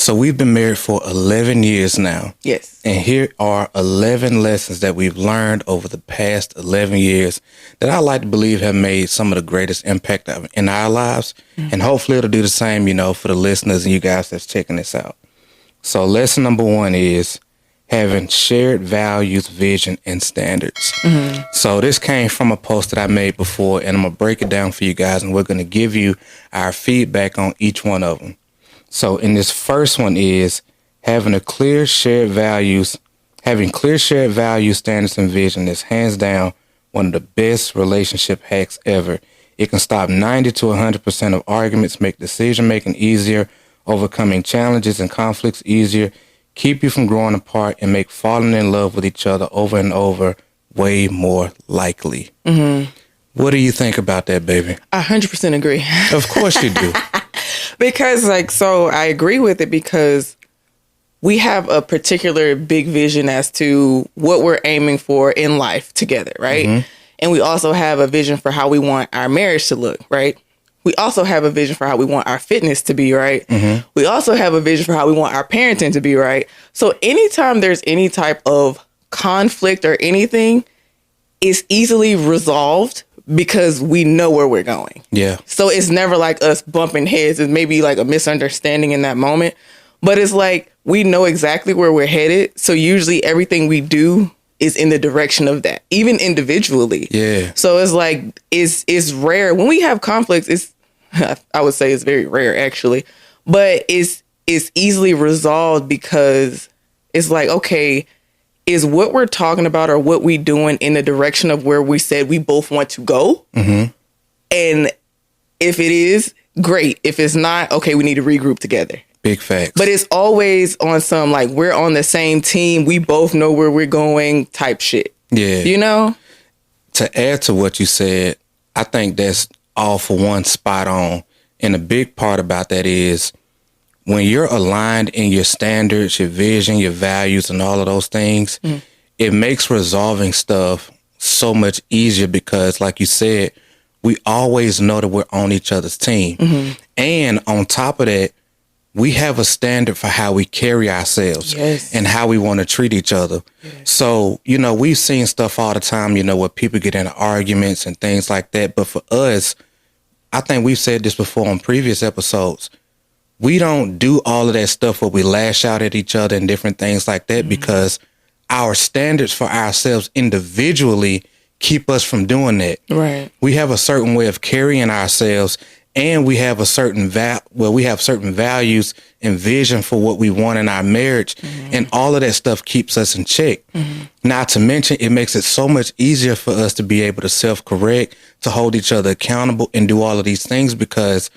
So we've been married for 11 years now. Yes. And here are 11 lessons that we've learned over the past 11 years that I like to believe have made some of the greatest impact in our lives. Mm-hmm. And hopefully it'll do the same, for the listeners and you guys that's checking this out. So lesson number 1 is having shared values, vision, and standards. Mm-hmm. So this came from a post that I made before, and I'm going to break it down for you guys, and we're going to give you our feedback on each one of them. So in this first one is having clear shared values, standards, and vision is hands down one of the best relationship hacks ever. It can stop 90 to 100% of arguments, make decision-making easier, overcoming challenges and conflicts easier, keep you from growing apart, and make falling in love with each other over and over way more likely. Mm-hmm. What do you think about that, baby? 100% agree. Of course you do. Because I agree with it because we have a particular big vision as to what we're aiming for in life together, right? Mm-hmm. And we also have a vision for how we want our marriage to look, right? We also have a vision for how we want our fitness to be, right? Mm-hmm. We also have a vision for how we want our parenting to be, right? So anytime there's any type of conflict or anything, it's easily resolved because we know where we're going. Yeah. So it's never like us bumping heads. It's maybe like a misunderstanding in that moment. But it's like we know exactly where we're headed. So usually everything we do is in the direction of that, even individually. Yeah. So it's like it's rare. When we have conflicts, I would say it's very rare actually. But it's easily resolved because it's like, okay, is what we're talking about or what we doing in the direction of where we said we both want to go? Mm-hmm. And if it is, great. If it's not, okay, we need to regroup together. Big facts. But it's always on some like we're on the same team. We both know where we're going type shit. Yeah. To add to what you said, I think that's all for one spot on. And a big part about that is when you're aligned in your standards, your vision, your values, and all of those things, it makes resolving stuff so much easier because, like you said, we always know that we're on each other's team. Mm-hmm. And on top of that, we have a standard for how we carry ourselves and how we want to treat each other. Yes. So, we've seen stuff all the time, where people get into arguments and things like that. But for us, I think we've said this before on previous episodes, we don't do all of that stuff where we lash out at each other and different things like that because our standards for ourselves individually keep us from doing that. Right. We have a certain way of carrying ourselves and we have certain values and vision for what we want in our marriage. Mm-hmm. And all of that stuff keeps us in check. Mm-hmm. Not to mention, it makes it so much easier for us to be able to self-correct, to hold each other accountable and do all of these things because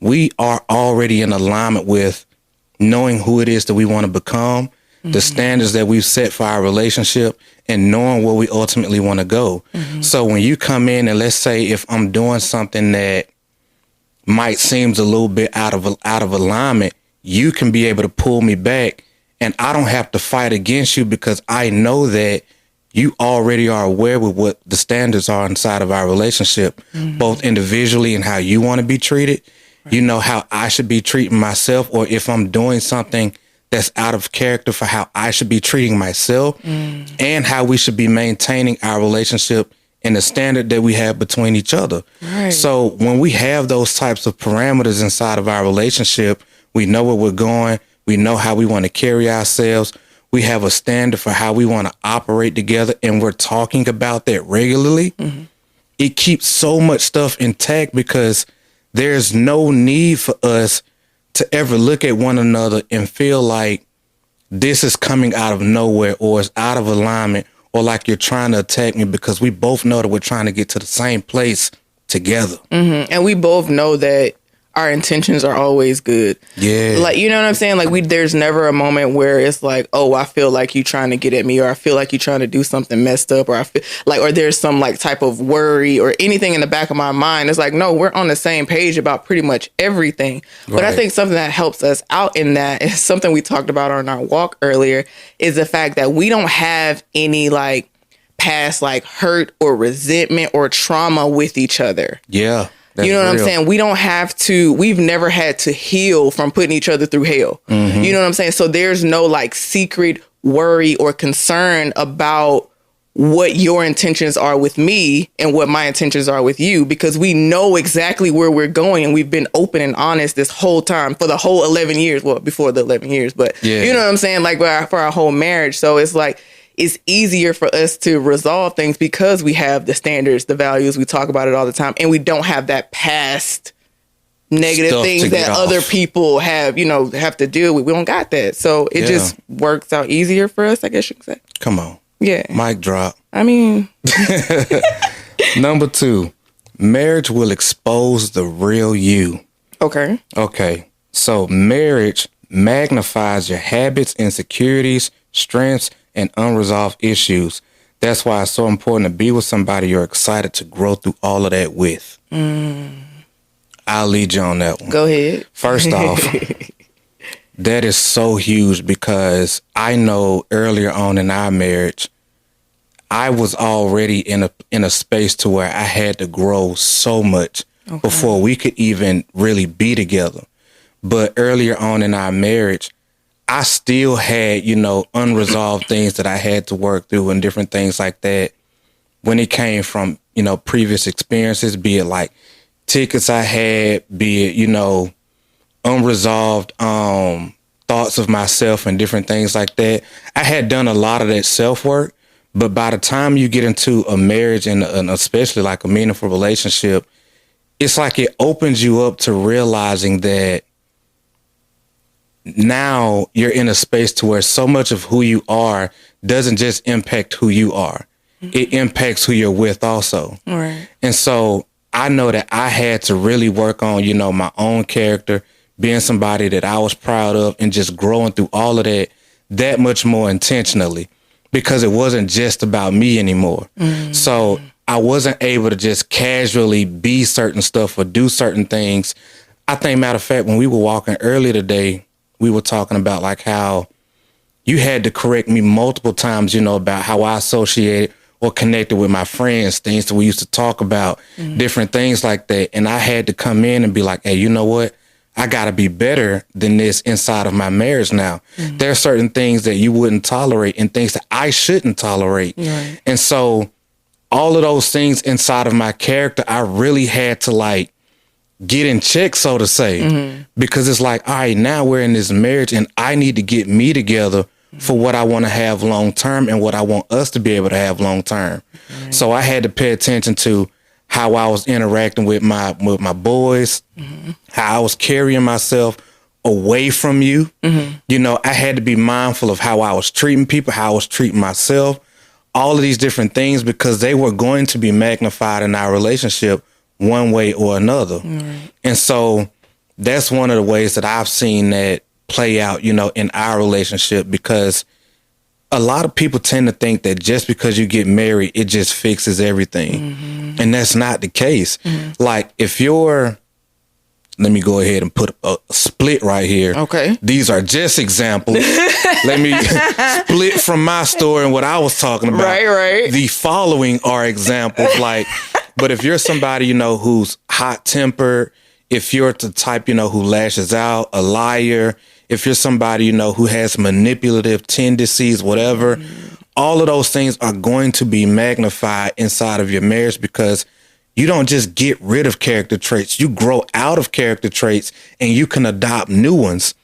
we are already in alignment with knowing who it is that we want to become, the standards that we've set for our relationship, and knowing where we ultimately want to go. Mm-hmm. So when you come in and let's say if I'm doing something that might seems a little bit out of alignment, you can be able to pull me back and I don't have to fight against you because I know that you already are aware with what the standards are inside of our relationship, both individually and how you want to be treated. You know how I should be treating myself, or if I'm doing something that's out of character for how I should be treating myself, and how we should be maintaining our relationship and the standard that we have between each other. Right. So when we have those types of parameters inside of our relationship, we know where we're going. We know how we want to carry ourselves. We have a standard for how we want to operate together, and we're talking about that regularly. Mm-hmm. It keeps so much stuff intact because there's no need for us to ever look at one another and feel like this is coming out of nowhere or it's out of alignment or like you're trying to attack me, because we both know that we're trying to get to the same place together. Mm-hmm. And we both know that our intentions are always good. Yeah. Like, you know what I'm saying? Like there's never a moment where it's like, oh, I feel like you trying to get at me, or I feel like you trying to do something messed up, or I feel like, or there's some like type of worry or anything in the back of my mind. It's like, no, we're on the same page about pretty much everything. Right. But I think something that helps us out in that is something we talked about on our walk earlier, is the fact that we don't have any like past like hurt or resentment or trauma with each other. Yeah. You know what I'm saying? We've never had to heal from putting each other through hell. You know what I'm saying? So there's no like secret worry or concern about what your intentions are with me and what my intentions are with you, because we know exactly where we're going, and we've been open and honest this whole time for the whole 11 years. Well, before the 11 years, but you know what I'm saying? Like for our whole marriage. So it's like, it's easier for us to resolve things because we have the standards, the values. We talk about it all the time, and we don't have that past negative stuff things that other people have, have to deal with. We don't got that. So it just works out easier for us, I guess you could say. Come on. Yeah. Mic drop. I mean. Number 2, marriage will expose the real you. Okay. So marriage magnifies your habits, insecurities, strengths, and unresolved issues. That's why it's so important to be with somebody you're excited to grow through all of that with. I'll lead you on that one. Go ahead. First off, that is so huge, because I know earlier on in our marriage, I was already in a space to where I had to grow so much before we could even really be together. But earlier on in our marriage, I still had, unresolved things that I had to work through and different things like that when it came from, previous experiences, be it like tickets I had, be it, unresolved thoughts of myself and different things like that. I had done a lot of that self-work, but by the time you get into a marriage and especially like a meaningful relationship, it's like it opens you up to realizing that now you're in a space to where so much of who you are doesn't just impact who you are. It impacts who you're with also. Right. And so I know that I had to really work on, my own character, being somebody that I was proud of, and just growing through all of that much more intentionally, because it wasn't just about me anymore. So I wasn't able to just casually be certain stuff or do certain things. I think, matter of fact, when we were walking earlier today, we were talking about like how you had to correct me multiple times, about how I associated or connected with my friends, things that we used to talk about, different things like that. And I had to come in and be like, hey, you know what? I got to be better than this inside of my marriage now. There are certain things that you wouldn't tolerate and things that I shouldn't tolerate. Right. And so all of those things inside of my character, I really had to like get in check, so to say, because it's like, all right, now we're in this marriage and I need to get me together for what I want to have long term and what I want us to be able to have long term. So I had to pay attention to how I was interacting with my boys, how I was carrying myself away from you. I had to be mindful of how I was treating people, how I was treating myself, all of these different things, because they were going to be magnified in our relationship one way or another. And so that's one of the ways that I've seen that play out, in our relationship, because a lot of people tend to think that just because you get married, it just fixes everything. And that's not the case. Like if you're, let me go ahead and put a split right here. Okay. These are just examples. Let me split from my story and what I was talking about. Right. The following are examples. Like, but if you're somebody, who's hot tempered, if you're the type, who lashes out, a liar, if you're somebody, who has manipulative tendencies, whatever, all of those things are going to be magnified inside of your marriage, because you don't just get rid of character traits. You grow out of character traits and you can adopt new ones.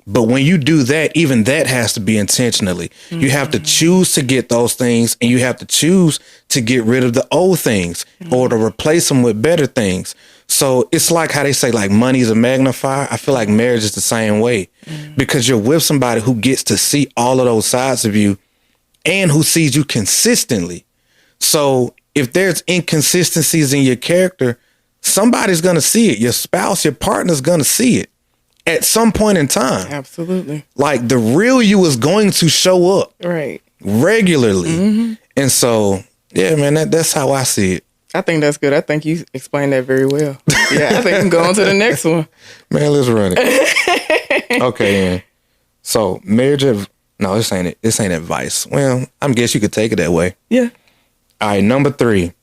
But when you do that, even that has to be intentionally. You have to choose to get those things, and you have to choose to get rid of the old things or to replace them with better things. So it's like how they say, like, money is a magnifier. I feel like marriage is the same way, because you're with somebody who gets to see all of those sides of you and who sees you consistently. So if there's inconsistencies in your character, somebody's going to see it. Your spouse, your partner's going to see it at some point in time. Absolutely. Like the real you is going to show up regularly. And so, yeah, man, that's how I see it. I think that's good. I think you explained that very well. Yeah, I think we can go on to the next one. Man, let's run it. Okay, man. So marriage, no, this ain't advice. Well, I guess you could take it that way. Yeah. All right, number 3,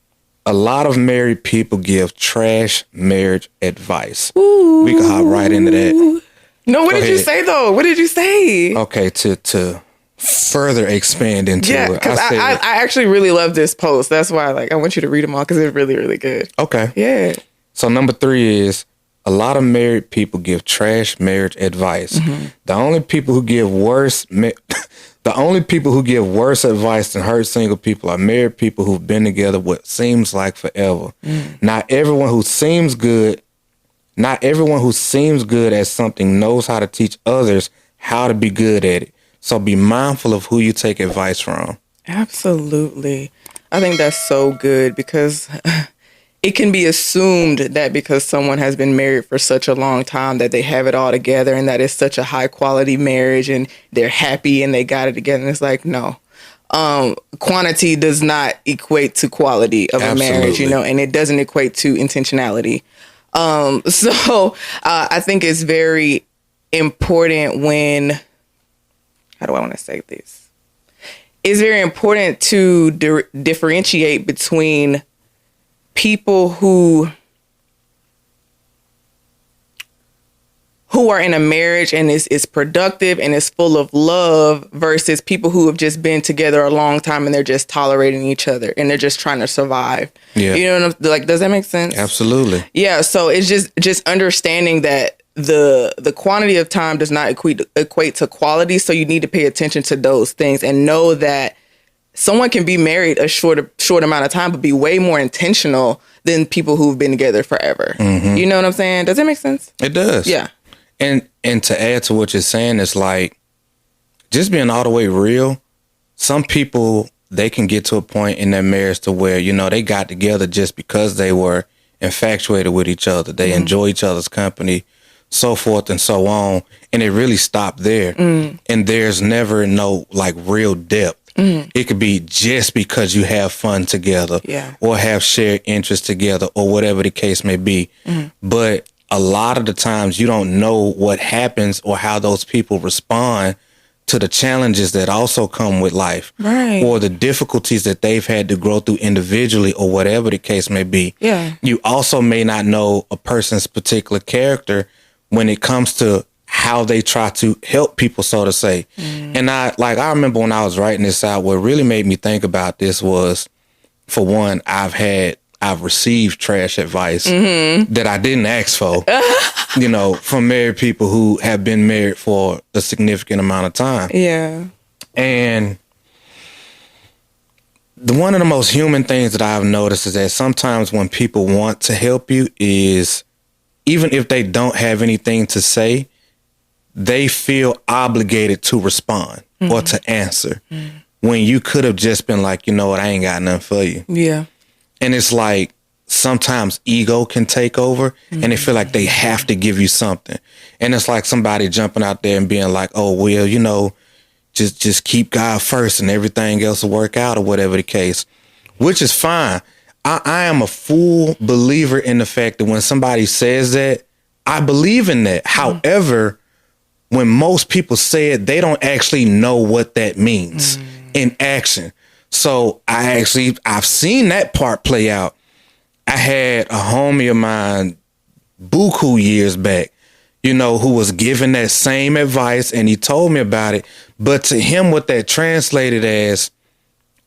A lot of married people give trash marriage advice. Ooh. We can hop right into that. No, what did you say though? What did you say? Okay, to further expand into it. Because I actually really love this post. That's why I want you to read them all because it's really, really good. Okay. Yeah. So number 3 is a lot of married people give trash marriage advice. The only people who give worse advice than hurt single people are married people who've been together what seems like forever. Not everyone who seems good at something knows how to teach others how to be good at it. So be mindful of who you take advice from. Absolutely. I think that's so good because it can be assumed that because someone has been married for such a long time that they have it all together and that it's such a high quality marriage and they're happy and they got it together. And it's like, no. Quantity does not equate to quality of a marriage, and it doesn't equate to intentionality. So I think it's very important how do I want to say this? It's very important to differentiate between people who are in a marriage and is productive and is full of love versus people who have just been together a long time and they're just tolerating each other and they're just trying to survive. Yeah. You know what I'm, like, does that make sense? Absolutely. Yeah. So it's just understanding that the quantity of time does not equate to quality. So you need to pay attention to those things and know that someone can be married a short amount of time, but be way more intentional than people who've been together forever. You know what I'm saying? Does that make sense? It does. Yeah. And to add to what you're saying, it's like, just being all the way real, some people, they can get to a point in their marriage to where, they got together just because they were infatuated with each other. They enjoy each other's company, so forth and so on. And it really stopped there. And there's never no real depth. It could be just because you have fun together or have shared interests together or whatever the case may be. But a lot of the times you don't know what happens or how those people respond to the challenges that also come with life, right, or the difficulties that they've had to grow through individually or whatever the case may be. Yeah. You also may not know a person's particular character when it comes to how they try to help people, so to say. And I remember when I was writing this out, what really made me think about this was, for one, I've received trash advice that I didn't ask for, from married people who have been married for a significant amount of time. Yeah. And one of the most human things that I've noticed is that sometimes when people want to help you is, even if they don't have anything to say, they feel obligated to respond or to answer when you could have just been like, you know what, I ain't got nothing for you. Yeah. And it's like sometimes ego can take over and they feel like they have to give you something. And it's like somebody jumping out there and being like, oh, well, just keep God first and everything else will work out or whatever the case, which is fine. I am a full believer in the fact that when somebody says that, I believe in that. However, when most people say it, they don't actually know what that means in action. So I've seen that part play out. I had a homie of mine, buku years back, who was giving that same advice, and he told me about it. But to him, what that translated as,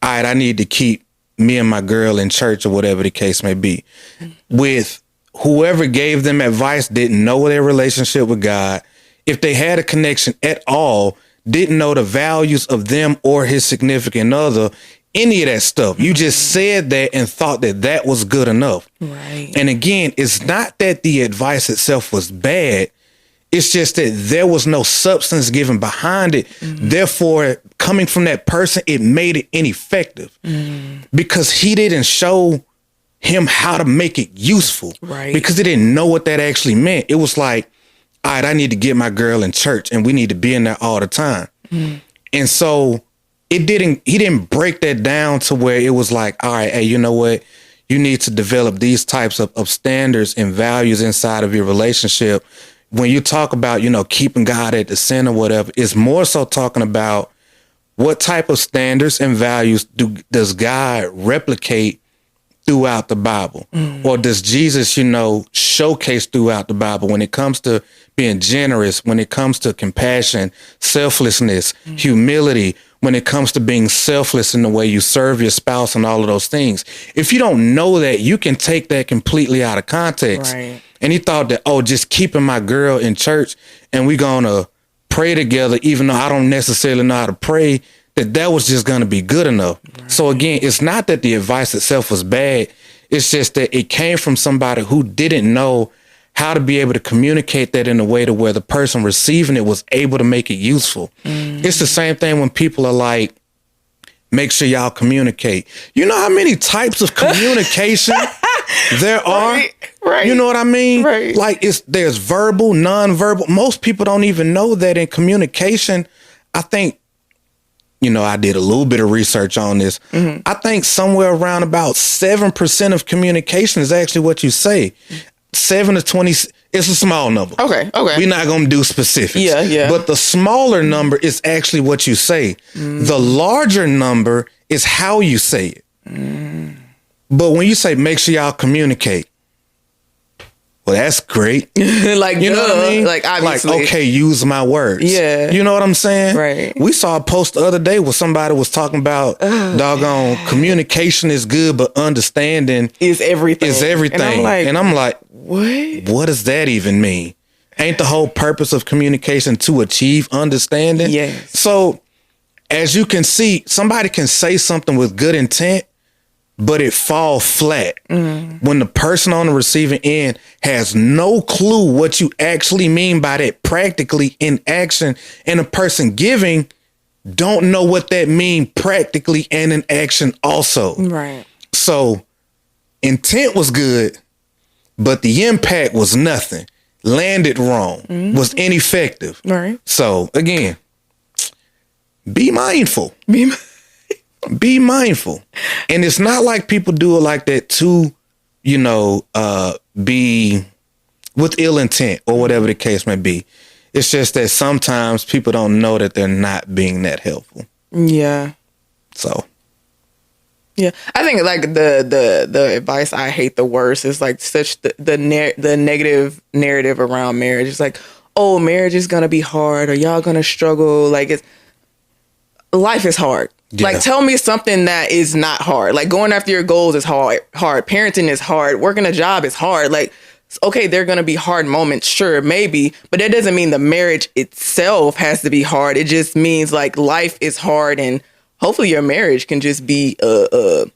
all right, I need to keep me and my girl in church or whatever the case may be. With whoever gave them advice didn't know their relationship with God. If they had a connection at all, didn't know the values of them or his significant other, any of that stuff. You just said that and thought that was good enough. Right. And again, it's not that the advice itself was bad. It's just that there was no substance given behind it. Therefore, coming from that person, it made it ineffective because he didn't show him how to make it useful. Right. Because he didn't know what that actually meant. It was like, all right, I need to get my girl in church and we need to be in there all the time. And so he didn't break that down to where it was like, all right, hey, you know what? You need to develop these types of standards and values inside of your relationship. When you talk about, keeping God at the center or whatever, it's more so talking about what type of standards and values does God replicate throughout the Bible? Or does Jesus, showcase throughout the Bible when it comes to being generous, when it comes to compassion, selflessness, humility, when it comes to being selfless in the way you serve your spouse and all of those things? If you don't know that, you can take that completely out of context. Right. And he thought that, just keeping my girl in church and we gonna pray together, even though I don't necessarily know how to pray, that was just gonna be good enough. Right. So again, it's not that the advice itself was bad. It's just that it came from somebody who didn't know how to be able to communicate that in a way to where the person receiving it was able to make it useful. It's the same thing when people are like, make sure y'all communicate. You know how many types of communication there are? Right. You know what I mean? Right. Like there's verbal, nonverbal. Most people don't even know that in communication. I think, I did a little bit of research on this. I think somewhere around about 7% of communication is actually what you say. 7 to 20, it's a small number. Okay. We're not going to do specifics. Yeah. But the smaller number is actually what you say. The larger number is how you say it. But when you say, make sure y'all communicate, well, that's great. Like, you know what I mean? Like, obviously. Like, okay, use my words. Yeah. You know what I'm saying? Right. We saw a post the other day where somebody was talking about doggone communication is good, but understanding is everything. And I'm like, what? What does that even mean? Ain't the whole purpose of communication to achieve understanding? Yes. So as you can see, somebody can say something with good intent, but it fall flat when the person on the receiving end has no clue what you actually mean by that practically in action, and the person giving don't know what that mean practically and in action also. Right. So intent was good, but the impact was nothing. Landed wrong, was ineffective. Right. So again, be mindful. Be mindful. And it's not like people do it like that to, be with ill intent or whatever the case may be. It's just that sometimes people don't know that they're not being that helpful. Yeah. So. Yeah. I think like the advice I hate the worst is like such the negative narrative around marriage. It's like, oh, marriage is going to be hard or y'all going to struggle. Like life is hard. Yeah. Like, tell me something that is not hard. Like, going after your goals is hard. Parenting is hard. Working a job is hard. Like, okay, there are going to be hard moments. Sure, maybe. But that doesn't mean the marriage itself has to be hard. It just means, like, life is hard. And hopefully your marriage can just be a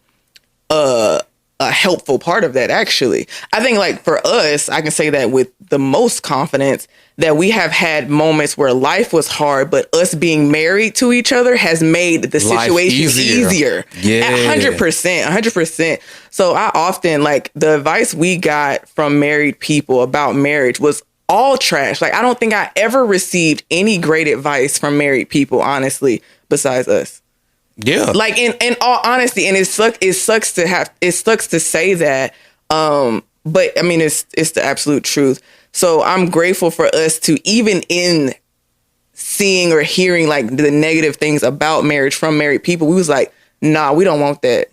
helpful part of that, actually. I think, like, for us, I can say that with the most confidence that we have had moments where life was hard, but us being married to each other has made the situation easier. Yeah. 100%. So I often, like, the advice we got from married people about marriage was all trash. Like, I don't think I ever received any great advice from married people, honestly, besides us. Yeah. Like, in all honesty, and it sucks to say that, but I mean, it's the absolute truth. So I'm grateful for us to, even in seeing or hearing like the negative things about marriage from married people, we was like, nah, we don't want that.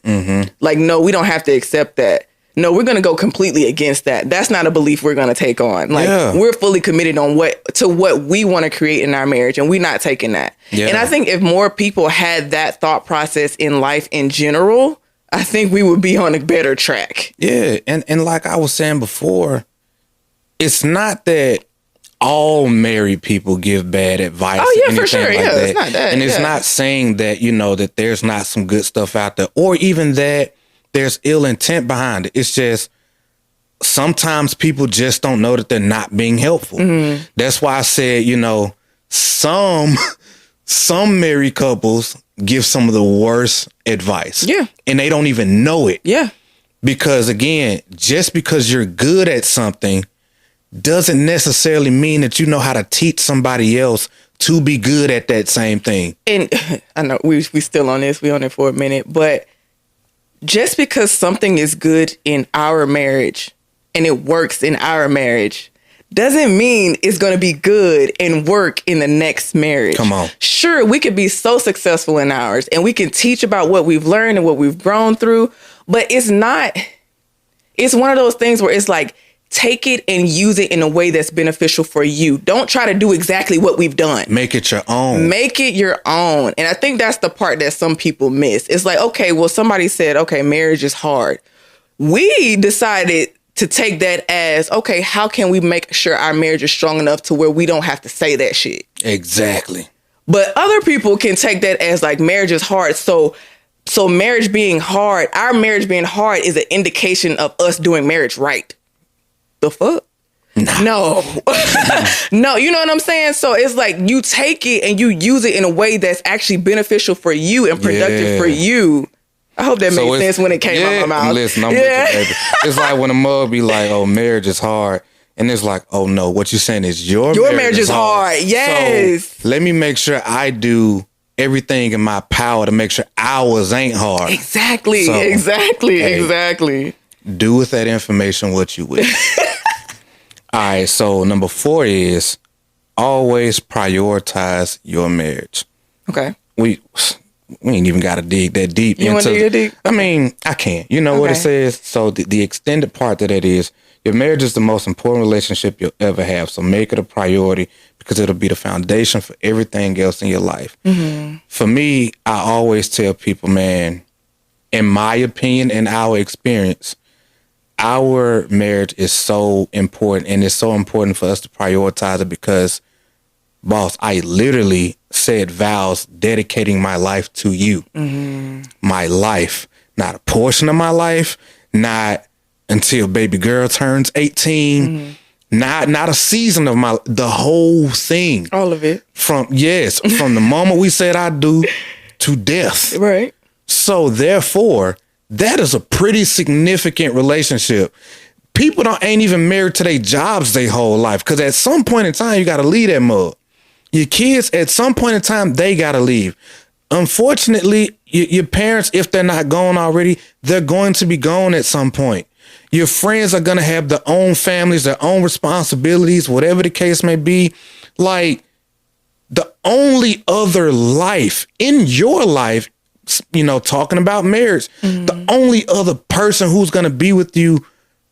Like, no, we don't have to accept that. No, we're going to go completely against that. That's not a belief we're going to take on. Like, we're fully committed on what we want to create in our marriage, and we're not taking that. Yeah. And I think if more people had that thought process in life in general, I think we would be on a better track. Yeah. And like I was saying before, it's not that all married people give bad advice. Oh, yeah, for sure. Like that. It's not that. And it's not saying that, that there's not some good stuff out there, or even that there's ill intent behind it. It's just sometimes people just don't know that they're not being helpful. That's why I said, some married couples give some of the worst advice. Yeah. And they don't even know it. Yeah. Because again, just because you're good at something doesn't necessarily mean that you know how to teach somebody else to be good at that same thing. And I know we still on this. We on it for a minute, but just because something is good in our marriage and it works in our marriage doesn't mean it's going to be good and work in the next marriage. Come on. Sure, we could be so successful in ours and we can teach about what we've learned and what we've grown through, But it's not, it's one of those things where it's like, take it and use it in a way that's beneficial for you. Don't try to do exactly what we've done. Make it your own. Make it your own. And I think that's the part that some people miss. It's like, okay, well, somebody said, okay, marriage is hard. We decided to take that as, okay, how can we make sure our marriage is strong enough to where we don't have to say that shit? Exactly. But other people can take that as like, marriage is hard. So marriage being hard, our marriage being hard is an indication of us doing marriage right. The fuck? Nah. No. No, you know what I'm saying? So it's like you take it and you use it in a way that's actually beneficial for you and productive for you. I hope that made sense when it came out of my mouth. Listen, I'm with you, baby. It's like when a mug be like, oh, marriage is hard. And it's like, oh, no, what you're saying is your marriage is hard. Yes. So let me make sure I do everything in my power to make sure ours ain't hard. Exactly. Exactly. Do with that information what you will. All right, so number 4 is always prioritize your marriage. Okay. We ain't even got to dig that deep. You want to dig that deep? I mean, I can. You know what it says? So the extended part to that is your marriage is the most important relationship you'll ever have. So make it a priority because it'll be the foundation for everything else in your life. Mm-hmm. For me, I always tell people, man, in my opinion and our experience, our marriage is so important, and it's so important for us to prioritize it because, boss, I literally said vows dedicating my life to you. Mm-hmm. My life, not a portion of my life, not until baby girl turns 18, not a season of the whole thing. All of it. From the moment we said I do to death. Right. So therefore, that is a pretty significant relationship. People ain't even married to their jobs their whole life because at some point in time, you got to leave that mug. Your kids, at some point in time, they got to leave. Unfortunately, your parents, if they're not gone already, they're going to be gone at some point. Your friends are going to have their own families, their own responsibilities, whatever the case may be. Like, the only other life in your life, you know, talking about marriage, the only other person who's going to be with you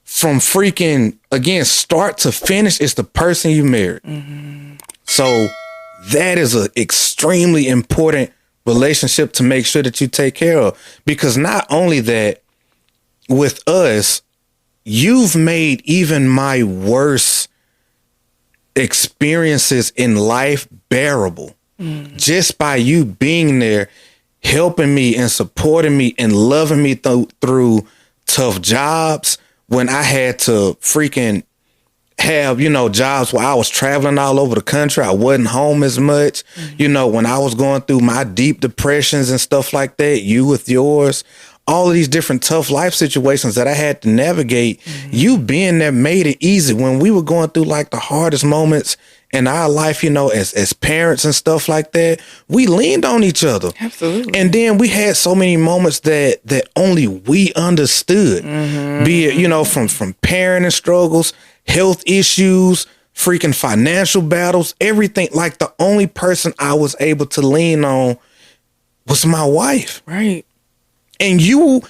from freaking, again, start to finish is the person you married. Mm-hmm. So that is an extremely important relationship to make sure that you take care of. Because not only that, with us, you've made even my worst experiences in life bearable. Just by you being there, helping me and supporting me and loving me through tough jobs when I had to freaking have, you know, jobs where I was traveling all over the country. I wasn't home as much. You know, when I was going through my deep depressions and stuff like that, you with yours, all of these different tough life situations that I had to navigate, you being there made it easy. When we were going through like the hardest moments in our life, you know, as parents and stuff like that, we leaned on each other. Absolutely. And then we had so many moments that only we understood, be it, you know, from parenting struggles, health issues, freaking financial battles, everything. Like the only person I was able to lean on was my wife. Right. And you,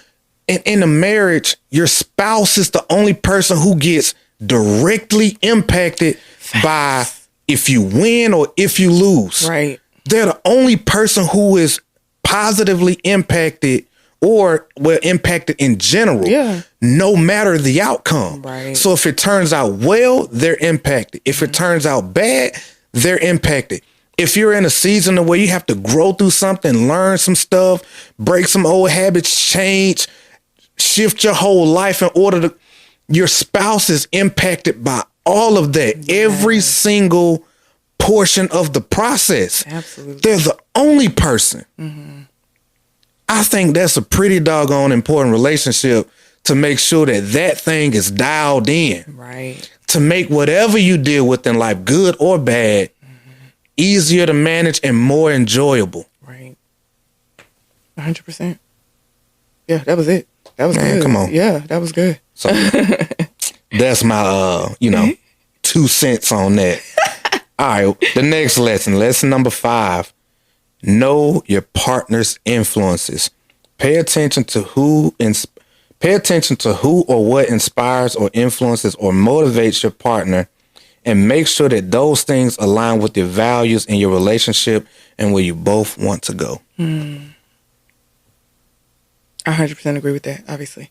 in a marriage, your spouse is the only person who gets directly impacted by if you win or if you lose. Right. They're the only person who is positively impacted or impacted in general. Yeah. No matter the outcome. Right. So if it turns out well, they're impacted. If it turns out bad, they're impacted. If you're in a season where you have to grow through something, learn some stuff, break some old habits, change, shift your whole life in order to, your spouse is impacted by all of that, every single portion of the process. Absolutely. They're the only person. I think that's a pretty doggone important relationship to make sure that thing is dialed in. Right. To make whatever you deal with in life, good or bad, easier to manage and more enjoyable. Right. 100%. Yeah, that was it. That was good. Come on. Yeah, that was good. So that's my, 2 cents on that. All right. The next lesson number 5, know your partner's influences. Pay attention to who Pay attention to who or what inspires or influences or motivates your partner, and make sure that those things align with your values in your relationship and where you both want to go. I 100% agree with that, obviously.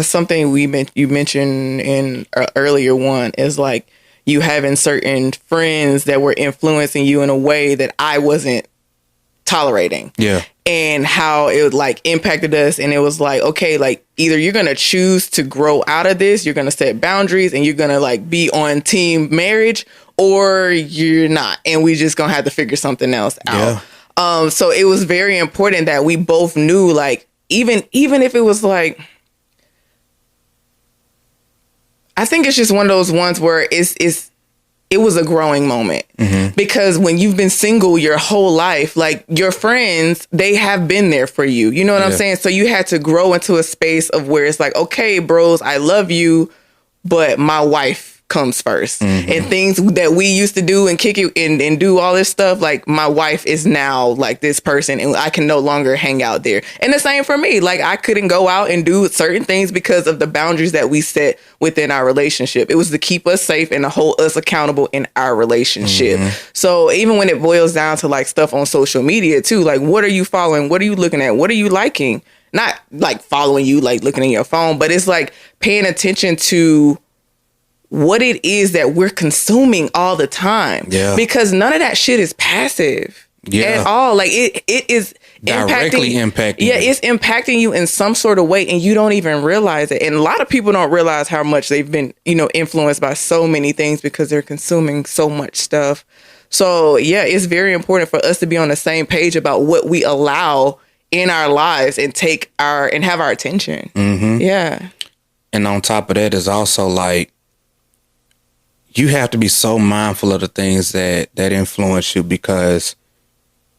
Something you mentioned in an earlier one is like you having certain friends that were influencing you in a way that I wasn't tolerating. Yeah. And how it like impacted us. And it was like, okay, like either you're going to choose to grow out of this, you're going to set boundaries, and you're going to like be on team marriage, or you're not. And we just going to have to figure something else out. Yeah. So it was very important that we both knew, like, even if it was like, I think it's just one of those ones where it was a growing moment. Mm-hmm. Because when you've been single your whole life, like your friends, they have been there for you. You know what I'm saying? So you had to grow into a space of where it's like, okay, bros, I love you, but my wife comes first. Mm-hmm. And things that we used to do and kick it and do all this stuff, like my wife is now like this person and I can no longer hang out there. And the same for me. Like I couldn't go out and do certain things because of the boundaries that we set within our relationship. It was to keep us safe and to hold us accountable in our relationship. Mm-hmm. So even when it boils down to like stuff on social media too, like what are you following? What are you looking at? What are you liking? Not like following you, like looking at your phone, but it's like paying attention to what it is that we're consuming all the time. Yeah. Because none of that shit is passive at all. Like it is directly impacting. Yeah, it's impacting you in some sort of way and you don't even realize it. And a lot of people don't realize how much they've been, influenced by so many things because they're consuming so much stuff. So yeah, it's very important for us to be on the same page about what we allow in our lives and have our attention. Mm-hmm. Yeah. And on top of that is also like, you have to be so mindful of the things that influence you, because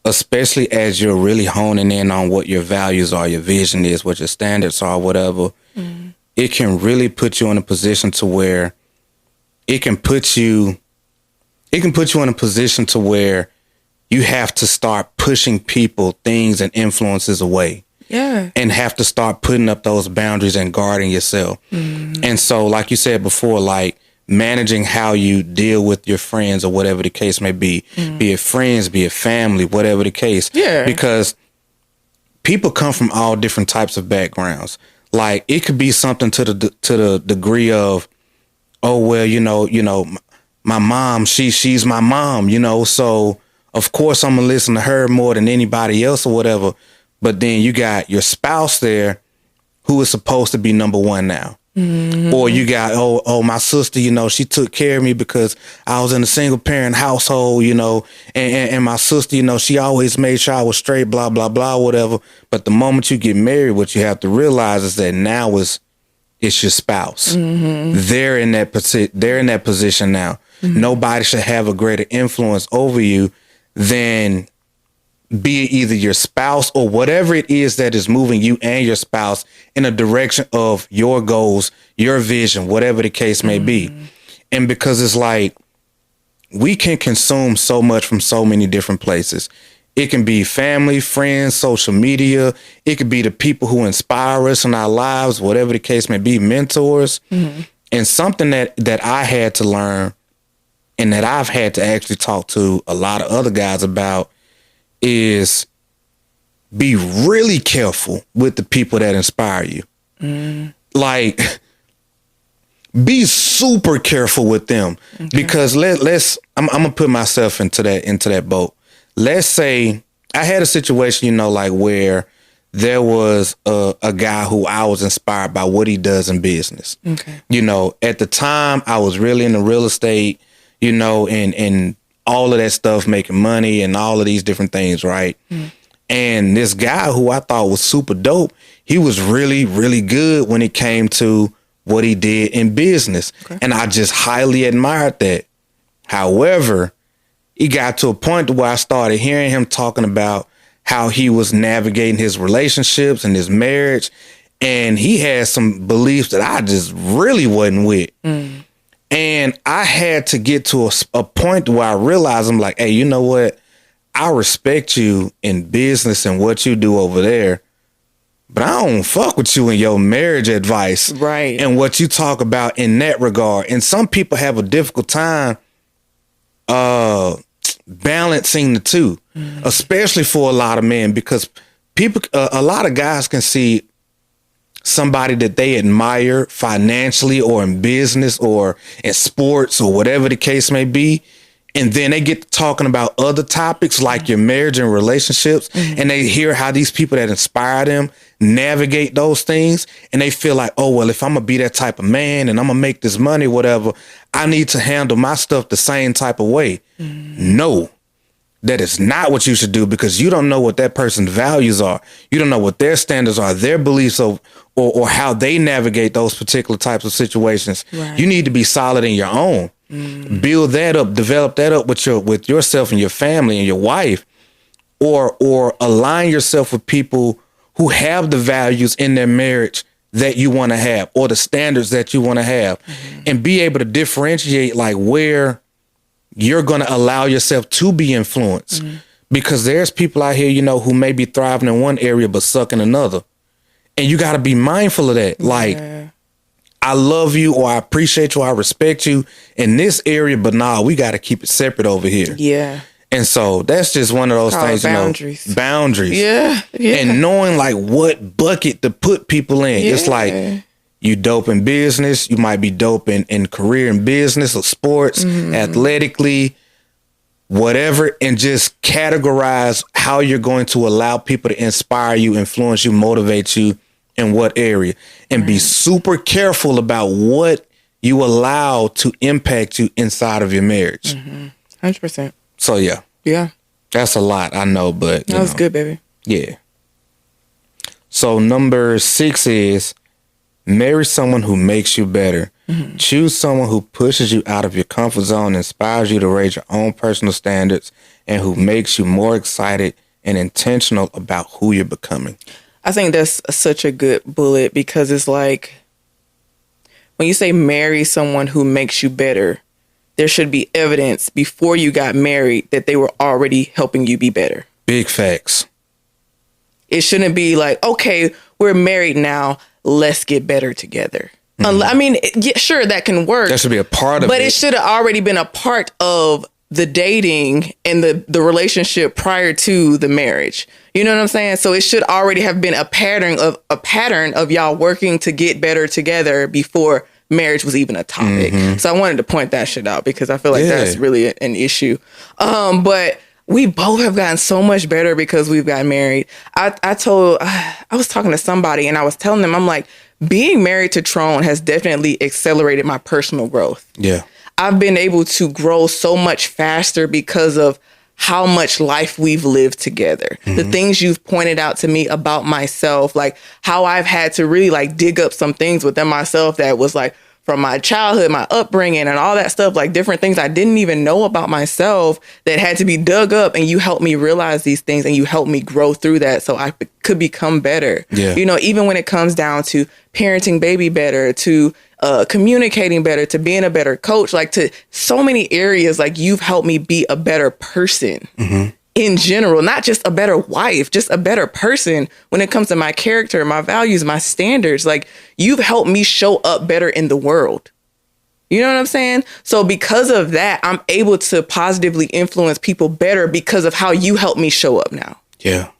especially as you're really honing in on what your values are, your vision is, what your standards are, whatever, it can really put you in a position to where it can put you in a position to where you have to start pushing people, things, and influences away. Yeah. And have to start putting up those boundaries and guarding yourself. Mm-hmm. And so, like you said before, like, managing how you deal with your friends or whatever the case may be, be it friends, be it family, whatever the case. Yeah. Because people come from all different types of backgrounds. Like it could be something to the degree of, oh, well, my mom, she's my mom, so of course I'm gonna listen to her more than anybody else or whatever. But then you got your spouse there who is supposed to be number one now. Mm-hmm. Or you got, my sister, she took care of me because I was in a single parent household, and my sister, she always made sure I was straight, blah, blah, blah, whatever. But the moment you get married, what you have to realize is that now it's your spouse. Mm-hmm. They're in that position now. Mm-hmm. Nobody should have a greater influence over you than be it either your spouse or whatever it is that is moving you and your spouse in a direction of your goals, your vision, whatever the case may be. And because it's like, we can consume so much from so many different places. It can be family, friends, social media. It could be the people who inspire us in our lives, whatever the case may be, mentors. Mm-hmm. And something that I had to learn and that I've had to actually talk to a lot of other guys about is be really careful with the people that inspire you. Like, be super careful with them. Okay. Because I'm gonna put myself into that boat. Let's say I had a situation, like where there was a guy who I was inspired by what he does in business. Okay. At the time I was really into real estate, and all of that stuff, making money and all of these different things, right? And this guy who I thought was super dope, he was really, really good when it came to what he did in business. Okay. And I just highly admired that. However, he got to a point where I started hearing him talking about how he was navigating his relationships and his marriage. And he had some beliefs that I just really wasn't with. And I had to get to a point where I realized, I'm like, hey, you know what? I respect you in business and what you do over there, but I don't fuck with you in your marriage advice. Right. And what you talk about in that regard. And some people have a difficult time balancing the two, especially for a lot of men, because a lot of guys can see somebody that they admire financially or in business or in sports or whatever the case may be. And then they get to talking about other topics like your marriage and relationships. And they hear how these people that inspire them navigate those things. And they feel like, oh, well, if I'm going to be that type of man and I'm going to make this money, whatever, I need to handle my stuff the same type of way. No, that is not what you should do, because you don't know what that person's values are. You don't know what their standards are, their beliefs or how they navigate those particular types of situations. Right. You need to be solid in your own. Build that up, develop that up with yourself and your family and your wife, or align yourself with people who have the values in their marriage that you want to have, or the standards that you want to have, and be able to differentiate like where you're going to allow yourself to be influenced, because there's people out here, who may be thriving in one area but suck in another, and you got to be mindful of that. Like, I love you, or I appreciate you, or I respect you in this area, but we got to keep it separate over here. Yeah. And so that's just one of those things, boundaries. Yeah. And knowing like what bucket to put people in. It's like, you dope in business, you might be dope in career in business or sports, athletically, whatever, and just categorize how you're going to allow people to inspire you, influence you, motivate you, in what area, and be super careful about what you allow to impact you inside of your marriage. 100%. So yeah, that's a lot, I know, but that was good, baby. Yeah. So number 6 is marry someone who makes you better. Choose someone who pushes you out of your comfort zone, inspires you to raise your own personal standards, and who makes you more excited and intentional about who you're becoming. I think that's such a good bullet, because it's like, when you say marry someone who makes you better, there should be evidence before you got married that they were already helping you be better. Big facts. It shouldn't be like, okay, we're married now, let's get better together. I mean, sure, that can work. That should be a part of it. But it should have already been a part of the dating and the relationship prior to the marriage. You know what I'm saying? So it should already have been a pattern of y'all working to get better together before marriage was even a topic. So I wanted to point that shit out, because I feel like that's really an issue. But we both have gotten so much better because we've gotten married. I was talking to somebody and I was telling them, I'm like, being married to Trone has definitely accelerated my personal growth. Yeah. I've been able to grow so much faster because of how much life we've lived together. The things you've pointed out to me about myself, like how I've had to really like dig up some things within myself that was like from my childhood, my upbringing and all that stuff, like different things I didn't even know about myself that had to be dug up. And you helped me realize these things and you helped me grow through that so I could become better. Yeah. Even when it comes down to parenting baby better, to communicating better, to being a better coach, like to so many areas, like you've helped me be a better person in general, not just a better wife, just a better person when it comes to my character, my values, my standards. Like you've helped me show up better in the world. You know what I'm saying? So because of that, I'm able to positively influence people better because of how you helped me show up now. Yeah.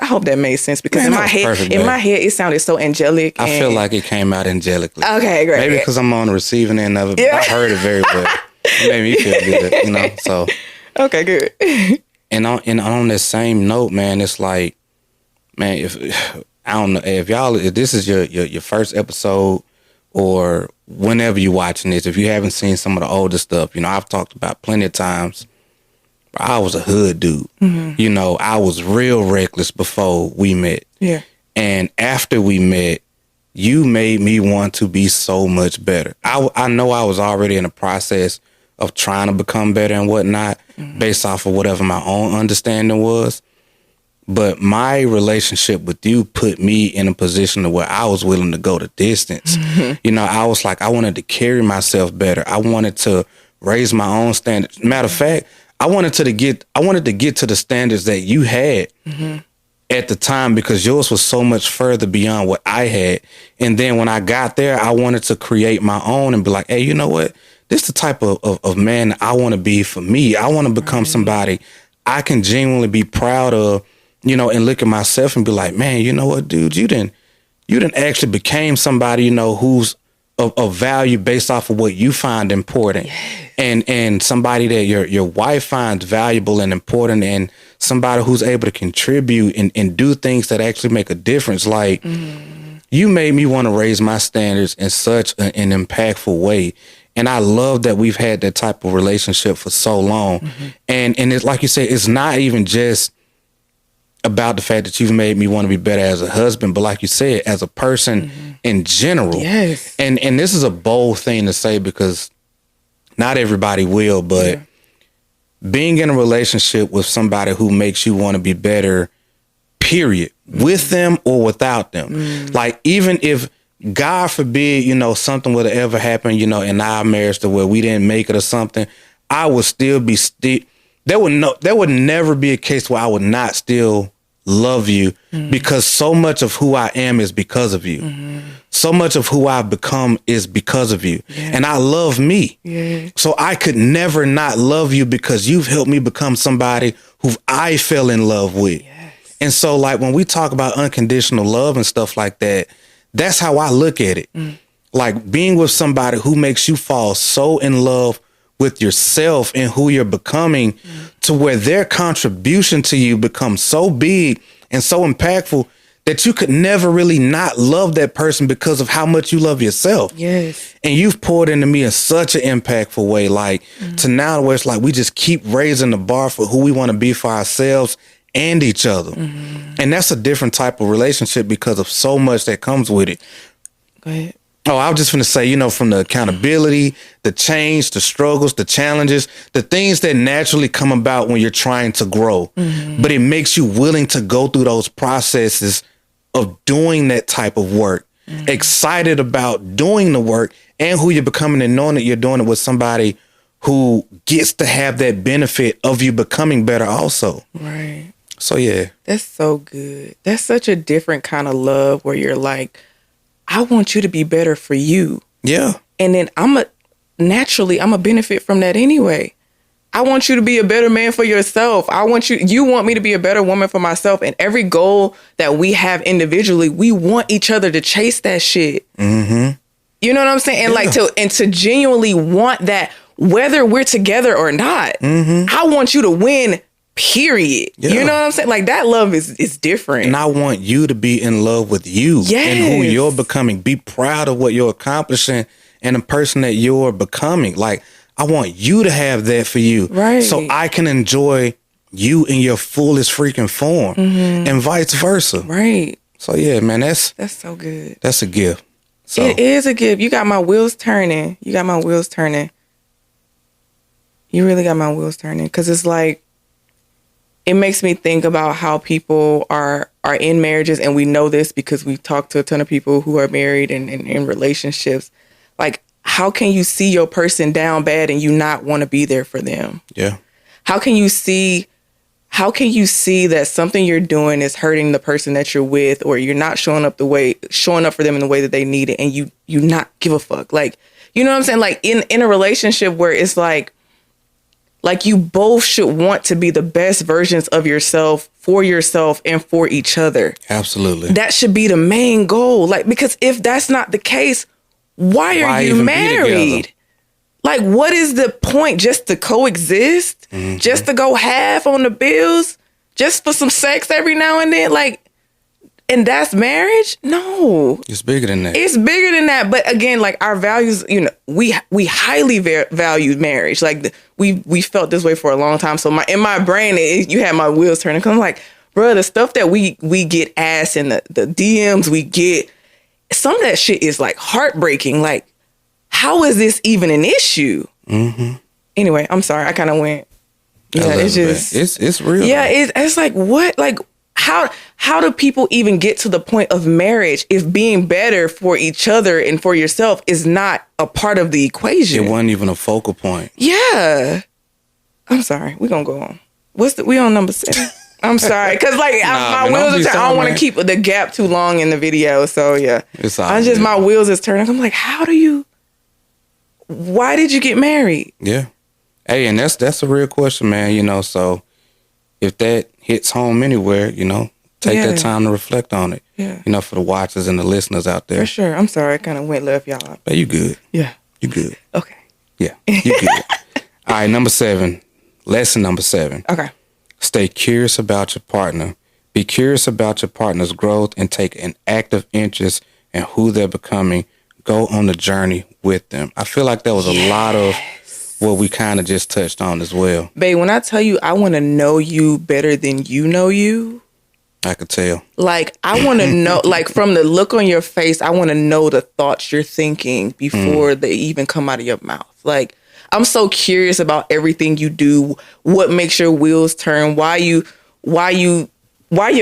I hope that made sense, because in my head, it sounded so angelic. I feel like it came out angelically. Okay, great. Maybe because I'm on the receiving end of it, but I heard it very well. It made me feel good, so. Okay, good. And on this same note, man, it's like, man, if this is your first episode, or whenever you're watching this, if you haven't seen some of the older stuff, I've talked about plenty of times, I was a hood dude. I was real reckless before we met. Yeah. And after we met, you made me want to be so much better. I know I was already in a process of trying to become better and whatnot, based off of whatever my own understanding was. But my relationship with you put me in a position to where I was willing to go the distance. I was like, I wanted to carry myself better. I wanted to raise my own standards. Matter of fact, I wanted to get to the standards that you had. at the time because yours was so much further beyond what I had. And then when I got there, I wanted to create my own and be like, hey, you know what? This is the type of man that I want to be for me. I want to become somebody I can genuinely be proud of, you know, and look at myself and be like, man, you know what, dude, you didn't actually became somebody, you know, who's of value based off of what you find important. Yes. And somebody that your wife finds valuable and important, and somebody who's able to contribute and do things that actually make a difference. Like you made me want to raise my standards in such an impactful way. And I love that we've had that type of relationship for so long. And it's like you say, it's not even just about the fact that you've made me want to be better as a husband, but like you said, as a person in general. Yes. And this is a bold thing to say because not everybody will, but being in a relationship with somebody who makes you want to be better, period, with them or without them. Like even if God forbid, you know, something would have ever happened, you know, in our marriage to where we didn't make it or something, I would still be there would never be a case where I would not still love you because so much of who I am is because of you. So much of who I've become is because of you. And I love me. So I could never not love you because you've helped me become somebody who I fell in love with. And so like when we talk about unconditional love and stuff like that, that's how I look at it. Like being with somebody who makes you fall so in love with yourself and who you're becoming to where their contribution to you becomes so big and so impactful that you could never really not love that person because of how much you love yourself. Yes. And you've poured into me in such an impactful way, like to now where it's like we just keep raising the bar for who we want to be for ourselves and each other. And that's a different type of relationship because of so much that comes with it. Go ahead. Oh, I was just going to say, you know, from the accountability, the change, the struggles, the challenges, the things that naturally come about when you're trying to grow. But it makes you willing to go through those processes of doing that type of work, excited about doing the work and who you're becoming and knowing that you're doing it with somebody who gets to have that benefit of you becoming better also. Right. So, yeah. That's so good. That's such a different kind of love where you're like, I want you to be better for you. Yeah. And then I'm a benefit from that anyway. I want you to be a better man for yourself. You want me to be a better woman for myself. And every goal that we have individually, we want each other to chase that shit. You know what I'm saying? And to genuinely want that, whether we're together or not, I want you to win. Period. You know what I'm saying? Like that love is different. And I want you to be in love with you and who you're becoming. Be proud of what you're accomplishing and the person that you're becoming. Like I want you to have that for you. Right. So I can enjoy you in your fullest freaking form and vice versa. Right. So yeah, man, that's so good. That's a gift. So. It is a gift. You got my wheels turning. You really got my wheels turning. Cause it's like, it makes me think about how people are in marriages, and we know this because we talk to a ton of people who are married and in relationships. Like, how can you see your person down bad and you not want to be there for them? Yeah. How can you see that something you're doing is hurting the person that you're with, or you're not showing up for them in the way that they need it, and you not give a fuck? Like, you know what I'm saying? Like in a relationship where it's like you both should want to be the best versions of yourself and for each other. Absolutely. That should be the main goal. Like, because if that's not the case, why are you married? Like, what is the point? Just to coexist? Just to go half on the bills? Just for some sex every now and then? Like, and that's marriage? No. It's bigger than that. It's bigger than that. But again, like our values, you know, we highly value marriage. Like we felt this way for a long time. So in my brain, you had my wheels turning. Cause I'm like, bro, the stuff that we get asked and the DMs we get, some of that shit is like heartbreaking. Like, how is this even an issue? Anyway, I'm sorry. I kind of went. Yeah, it's just it's real. Yeah, it's like what? Like how do people even get to the point of marriage if being better for each other and for yourself is not a part of the equation? It wasn't even a focal point. Yeah. I'm sorry. We're gonna go on. We on number 7? I'm sorry, cause like my wheels are turning. I don't want to keep the gap too long in the video, so yeah. It's all good. My wheels is turning. I'm like, why did you get married? Yeah. Hey, and that's a real question, man. You know, so if that hits home anywhere, you know, take that time to reflect on it. Yeah. You know, for the watchers and the listeners out there. For sure. I'm sorry, I kind of left y'all up. But you good. Yeah. You good. Okay. Yeah. You good. All right, number 7. Lesson number 7. Okay. Stay curious about your partner. Be curious about your partner's growth and take an active interest in who they're becoming. Go on the journey with them. I feel like that was a lot of what we kind of just touched on as well. Babe, when I tell you I want to know you better than you know you, I could tell. Like, I want to know, like, from the look on your face, I want to know the thoughts you're thinking before they even come out of your mouth. Like, I'm so curious about everything you do, what makes your wheels turn, why your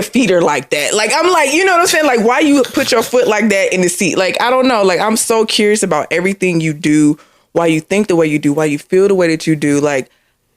feet are like that. Like, I'm like, you know what I'm saying? Like, why you put your foot like that in the seat? Like, I don't know. Like, I'm so curious about everything you do, why you think the way you do, why you feel the way that you do. Like,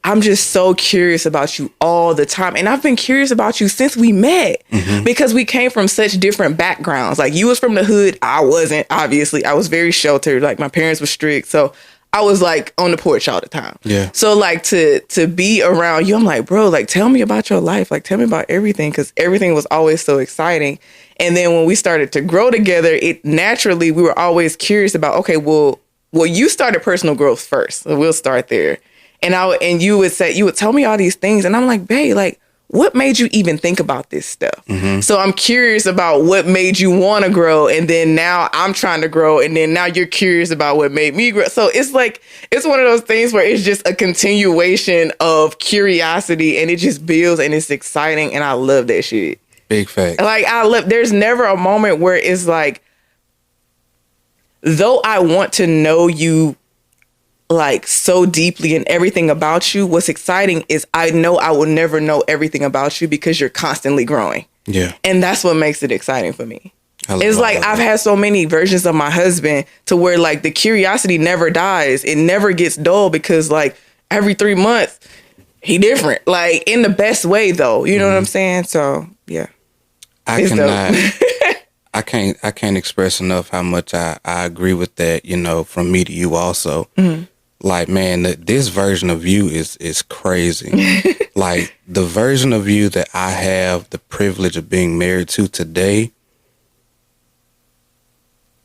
I'm just so curious about you all the time. And I've been curious about you since we met because we came from such different backgrounds. Like, you was from the hood. I wasn't, obviously. I was very sheltered. Like, my parents were strict. So I was like on the porch all the time. Yeah. So like to be around you, I'm like, bro, like, tell me about your life. Like, tell me about everything. Cause everything was always so exciting. And then when we started to grow together, it naturally, we were always curious about, okay, well, you started personal growth first. So we'll start there. And you would tell me all these things. And I'm like, babe, like, what made you even think about this stuff? So I'm curious about what made you want to grow. And then now I'm trying to grow. And then now you're curious about what made me grow. So it's like, it's one of those things where it's just a continuation of curiosity and it just builds and it's exciting. And I love that shit. Big fact. Like, there's never a moment where it's like, though I want to know you like so deeply and everything about you, what's exciting is I know I will never know everything about you because you're constantly growing. Yeah. And that's what makes it exciting for me. It's like I've had so many versions of my husband to where like the curiosity never dies. It never gets dull because like every 3 months he different, like in the best way though. You know what I'm saying? So yeah. I can't express enough how much I agree with that, you know, from me to you also. Like, man, this version of you is crazy. Like, the version of you that I have the privilege of being married to today,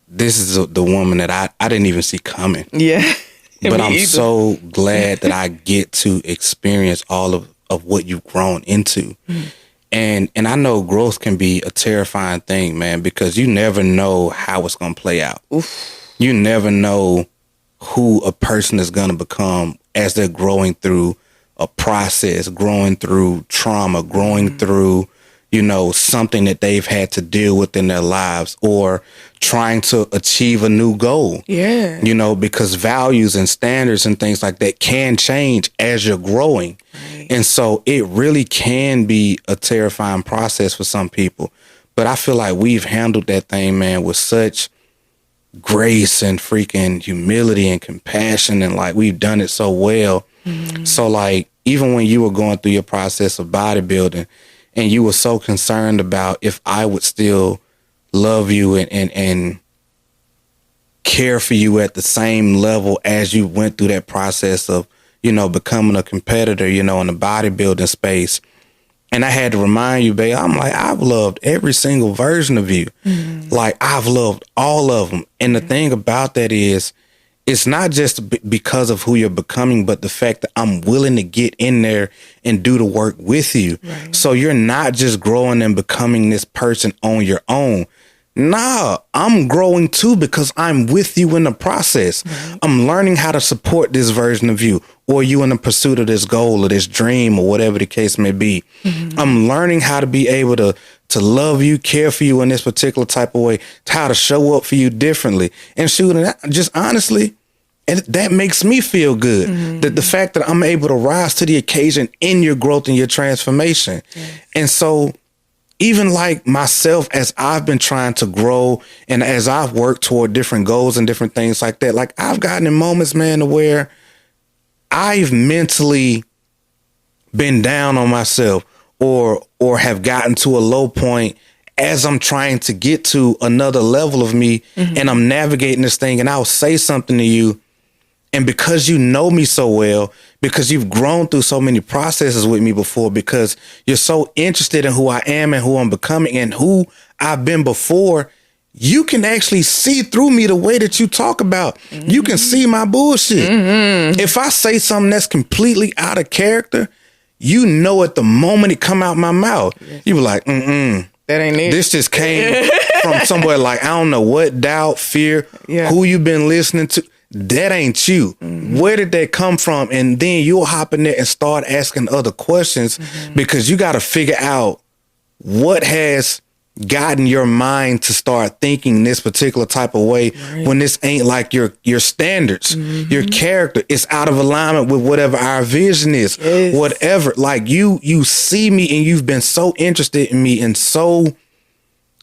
this is the woman that I didn't even see coming. Yeah. But I'm so glad that I get to experience all of what you've grown into. And I know growth can be a terrifying thing, man, because you never know how it's going to play out. You never know who a person is going to become as they're growing through a process, growing through trauma, growing through, you know, something that they've had to deal with in their lives or trying to achieve a new goal. Yeah. You know, because values and standards and things like that can change as you're growing. Right. And so it really can be a terrifying process for some people. But I feel like we've handled that thing, man, with such grace and freaking humility and compassion, and like we've done it so well. So like even when you were going through your process of bodybuilding and you were so concerned about if I would still love you and care for you at the same level as you went through that process of, you know, becoming a competitor, you know, in the bodybuilding space. And I had to remind you, babe, I'm like, I've loved every single version of you. Like, I've loved all of them. And the thing about that is, it's not just because of who you're becoming, but the fact that I'm willing to get in there and do the work with you. Right. So you're not just growing and becoming this person on your own. Nah, I'm growing too because I'm with you in the process. Right. I'm learning how to support this version of you, or you in the pursuit of this goal or this dream or whatever the case may be. I'm learning how to be able to love you, care for you in this particular type of way, how to show up for you differently. And shoot, just honestly, and that makes me feel good. That the fact that I'm able to rise to the occasion in your growth and your transformation. And so even like myself, as I've been trying to grow and as I've worked toward different goals and different things like that, like I've gotten in moments, man, to where I've mentally been down on myself, or have gotten to a low point as I'm trying to get to another level of me, and I'm navigating this thing, and I'll say something to you. And because you know me so well, because you've grown through so many processes with me before, because you're so interested in who I am and who I'm becoming and who I've been before, you can actually see through me the way that you talk about. You can see my bullshit. If I say something that's completely out of character, you know at the moment it come out my mouth, you be like, that ain't it. This just came from somewhere like, I don't know what, doubt, fear, who you been listening to. That ain't you. Where did that come from? And then you'll hop in there and start asking other questions because you got to figure out what has gotten your mind to start thinking this particular type of way when this ain't like your standards, your character is out of alignment with whatever our vision is, whatever. Like you see me and you've been so interested in me and so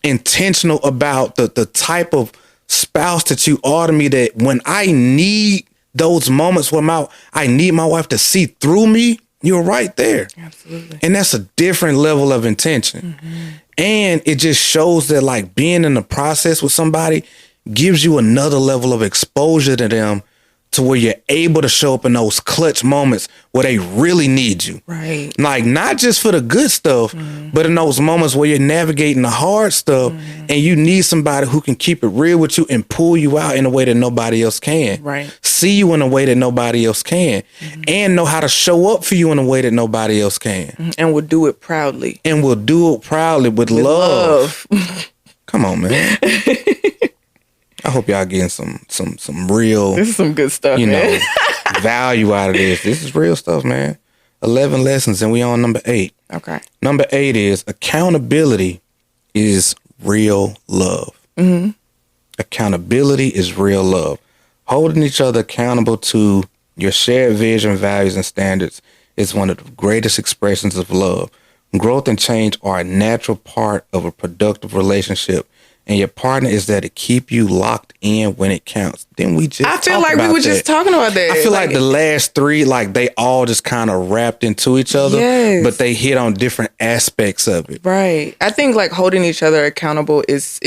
intentional about the type of spouse that you are to me, that when I need those moments where I need my wife to see through me, you're right there. Absolutely. And that's a different level of intention. And it just shows that like being in the process with somebody gives you another level of exposure to them, to where you're able to show up in those clutch moments where they really need you. Right. Like not just for the good stuff, but in those moments where you're navigating the hard stuff and you need somebody who can keep it real with you and pull you out in a way that nobody else can. Right. See you in a way that nobody else can. And know how to show up for you in a way that nobody else can. And will do it proudly. And will do it proudly with love. Come on, man. I hope y'all getting some real. This is some good stuff, man. Value out of this. This is real stuff, man. 11 lessons, and we on number 8. Okay. Number 8 is accountability is real love. Accountability is real love. Holding each other accountable to your shared vision, values, and standards is one of the greatest expressions of love. Growth and change are a natural part of a productive relationship. And your partner is there to keep you locked in when it counts. Then we just I feel like we were just talking about that. I feel like the last 3, like they all just kind of wrapped into each other, but they hit on different aspects of it. Right. I think like holding each other accountable is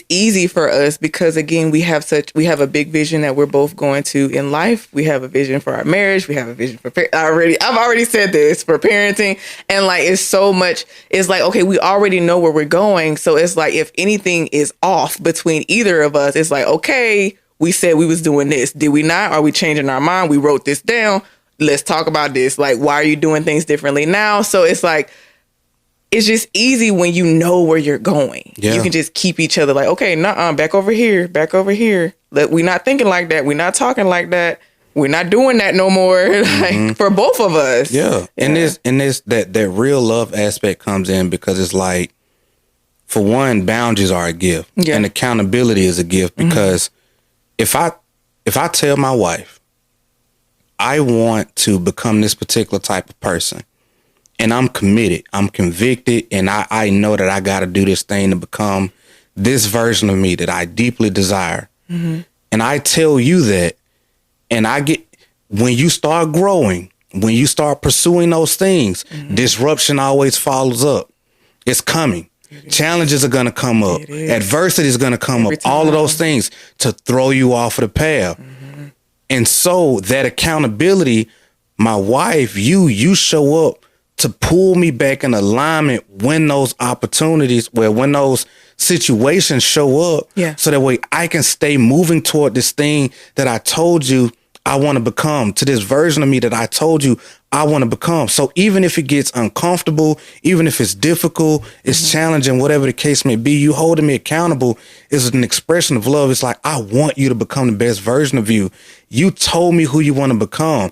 easy for us because again, we have a big vision that we're both going to in life. We have a vision for our marriage. We have a vision for I've already said this, for parenting, and like it's like, okay, we already know where we're going. So it's like if anything is off between either of us, it's like, okay, we said we was doing this. Did we not? Are we changing our mind? We wrote this down. Let's talk about this. Like, why are you doing things differently now? So it's like, it's just easy when you know where you're going. Yeah. You can just keep each other like, okay, back over here. We're not thinking like that. We're not talking like that. We're not doing that no more. Like for both of us. Yeah. And this that real love aspect comes in because it's like, for one, boundaries are a gift. Yeah. And accountability is a gift because if I tell my wife I want to become this particular type of person, and I'm committed, I'm convicted, and I know that I got to do this thing to become this version of me that I deeply desire. And I tell you that, and when you start growing, when you start pursuing those things, disruption always follows up. It's coming. Challenges are going to come up. Adversity is going to come up. All of those things to throw you off of the path. And so that accountability, my wife, you show up to pull me back in alignment when those opportunities, when those situations show up. Yeah. So that way I can stay moving toward this thing that I told you I want to become, to this version of me that I told you I want to become. So even if it gets uncomfortable, even if it's difficult, it's challenging, whatever the case may be, you holding me accountable is an expression of love. It's like, I want you to become the best version of you. You told me who you want to become.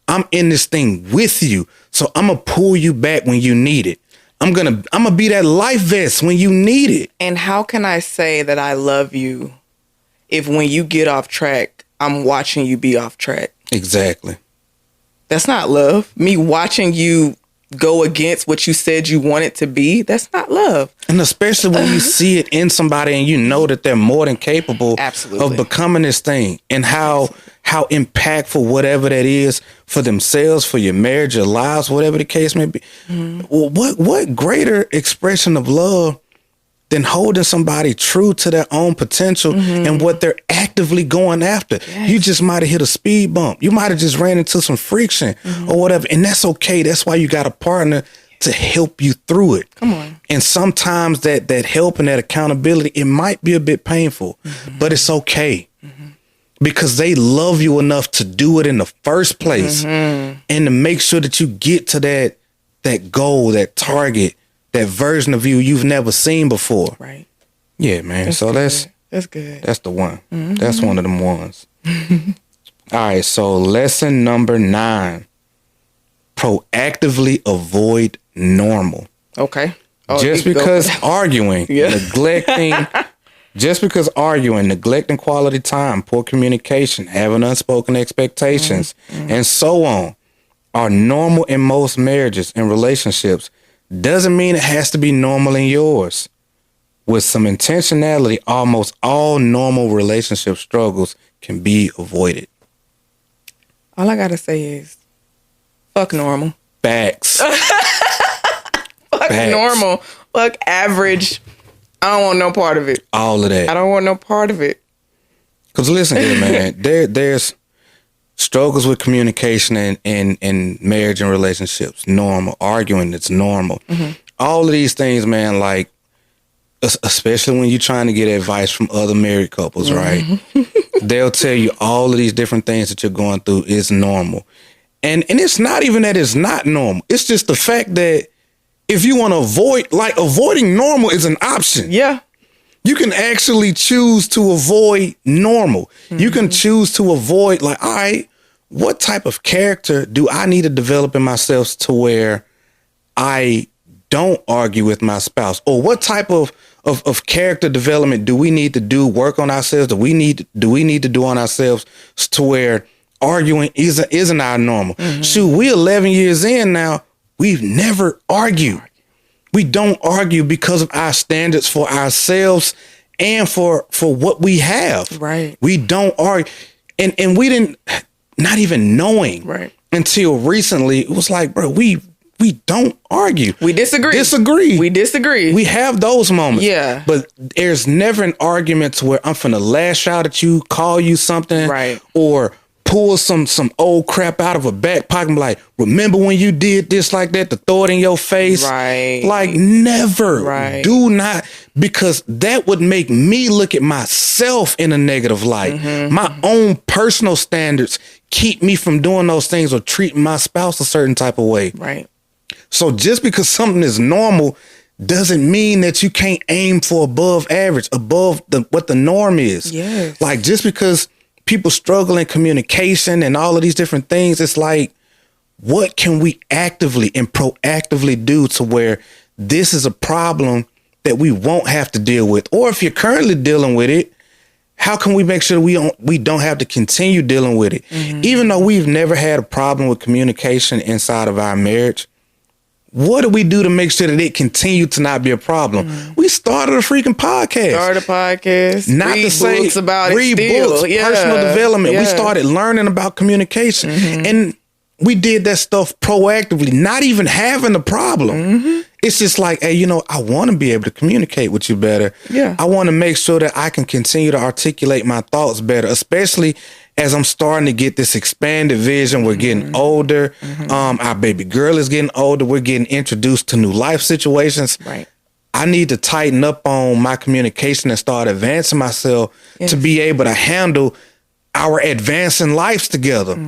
I'm in this thing with you. So I'm going to pull you back when you need it. I'm going to be that life vest when you need it. And how can I say that I love you if when you get off track, I'm watching you be off track? Exactly. That's not love. Me watching you go against what you said you wanted to be, that's not love. And especially when you see it in somebody and you know that they're more than capable Absolutely. of becoming this thing, and how how impactful whatever that is for themselves, for your marriage, your lives, whatever the case may be. Well, what greater expression of love than holding somebody true to their own potential and what they're actively going after? Yes. You just might have hit a speed bump. You might have just ran into some friction or whatever. And that's okay. That's why you got a partner to help you through it. Come on. And sometimes that help and that accountability, it might be a bit painful, but it's okay. Because they love you enough to do it in the first place and to make sure that you get to that goal, that target, that version of you you've never seen before. Right. Yeah, man. That's so good. That's good. that's the one. That's one of them ones. All right. So lesson number 9, proactively avoid normal. Okay. Oh, Just because arguing, neglecting quality time, poor communication, having unspoken expectations, and so on are normal in most marriages and relationships, doesn't mean it has to be normal in yours. With some intentionality, almost all normal relationship struggles can be avoided. All I gotta say is, fuck normal. Facts. Fuck normal. Fuck average. I don't want no part of it. All of that. I don't want no part of it. Because listen here, man, there's struggles with communication and marriage and relationships. Normal. Arguing, it's normal. All of these things, man, like, especially when you're trying to get advice from other married couples, right? They'll tell you all of these different things that you're going through is normal. And it's not even that it's not normal. It's just the fact that if you want to avoiding normal is an option. Yeah. You can actually choose to avoid normal. You can choose to avoid, like, all right, what type of character do I need to develop in myself to where I don't argue with my spouse? Or what type of character development do we need to do, work on ourselves? Do we need to do on ourselves to where arguing isn't our normal? Shoot, we 11 years in now. We've never argued. We don't argue because of our standards for ourselves and for what we have. Right. We don't argue. And we didn't, not even knowing until recently, it was like, bro, we don't argue. We disagree. We disagree. We have those moments. Yeah. But there's never an argument to where I'm finna lash out at you, call you something. Right. Or pull some old crap out of a back pocket and be like, remember when you did this like that, to throw it in your face? Right. Like, never. Right. Do not, because that would make me look at myself in a negative light. My own personal standards keep me from doing those things or treating my spouse a certain type of way. Right. So just because something is normal doesn't mean that you can't aim for above average, above what the norm is. Yes. Like, just because people struggle in communication and all of these different things, it's like, what can we actively and proactively do to where this is a problem that we won't have to deal with? Or if you're currently dealing with it, how can we make sure we don't have to continue dealing with it? Even though we've never had a problem with communication inside of our marriage, what do we do to make sure that it continued to not be a problem? We started a freaking podcast. Not read to say books about read it still. books, Yeah. personal development. We Yeah. started learning about communication. And we did that stuff proactively, not even having a problem. It's just like, hey, I want to be able to communicate with you better. Yeah. I want to make sure that I can continue to articulate my thoughts better, especially as I'm starting to get this expanded vision. We're getting older. Our baby girl is getting older. We're getting introduced to new life situations. Right. I need to tighten up on my communication and start advancing myself to be able to handle our advancing lives together.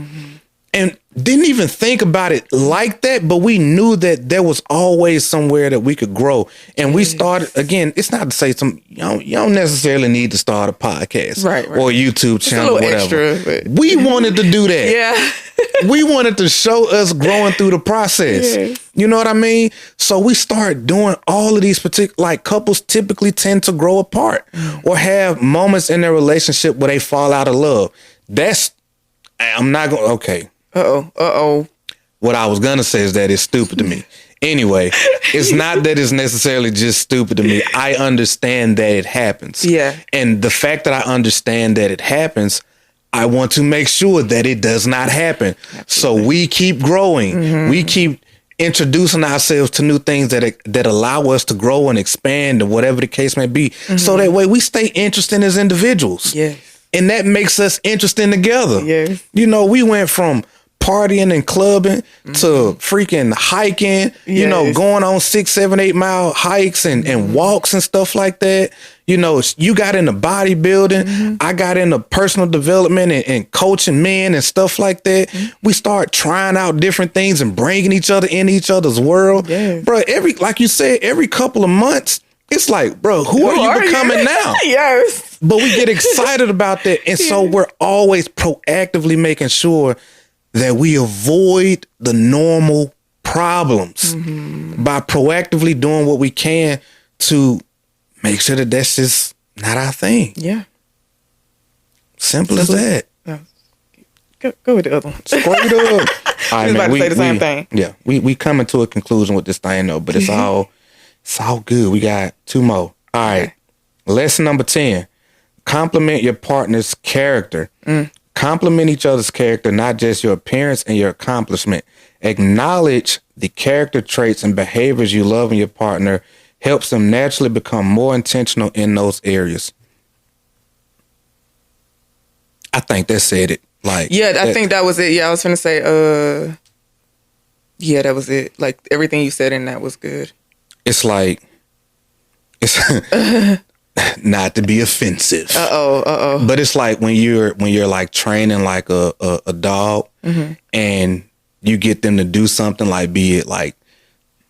And didn't even think about it like that, but we knew that there was always somewhere that we could grow. And we started, again, it's not to say you don't necessarily need to start a podcast or a YouTube channel or whatever. Extra, we wanted to do that. Yeah. We wanted to show us growing through the process. Yes. You know what I mean? So we started doing all of these particular, like, couples typically tend to grow apart or have moments in their relationship where they fall out of love. I'm not going to, okay. What I was going to say is that it's stupid to me. Anyway, it's not that it's necessarily just stupid to me. I understand that it happens. Yeah. And the fact that I understand that it happens, I want to make sure that it does not happen. Absolutely. So we keep growing. We keep introducing ourselves to new things that allow us to grow and expand, and whatever the case may be. So that way we stay interesting as individuals. Yes. And that makes us interesting together. Yes. You know, we went from partying and clubbing to freaking hiking, you know, going on 6, 7, 8 mile hikes and walks and stuff like that. You know, you got into bodybuilding. I got into personal development and coaching men and stuff like that. We start trying out different things and bringing each other into each other's world. Yes. Bro, like you said, every couple of months, it's like, bro, who are you becoming now? Yes. But we get excited about that. And so we're always proactively making sure that we avoid the normal problems by proactively doing what we can to make sure that that's just not our thing. Yeah. Simple as that. Go with the other one. Straight up. I was about to say the same thing. Yeah. We coming to a conclusion with this thing though, but it's all good. We got 2 more. All right. Lesson number 10. Compliment your partner's character. Compliment each other's character, not just your appearance and your accomplishment. Acknowledge the character traits and behaviors you love in your partner. Helps them naturally become more intentional in those areas. I think that said it. Like, I think that was it. Yeah, I was gonna say, that was it. Like everything you said in that was good. It's like, it's not to be offensive. But it's like when you're like training like a dog and you get them to do something, like be it like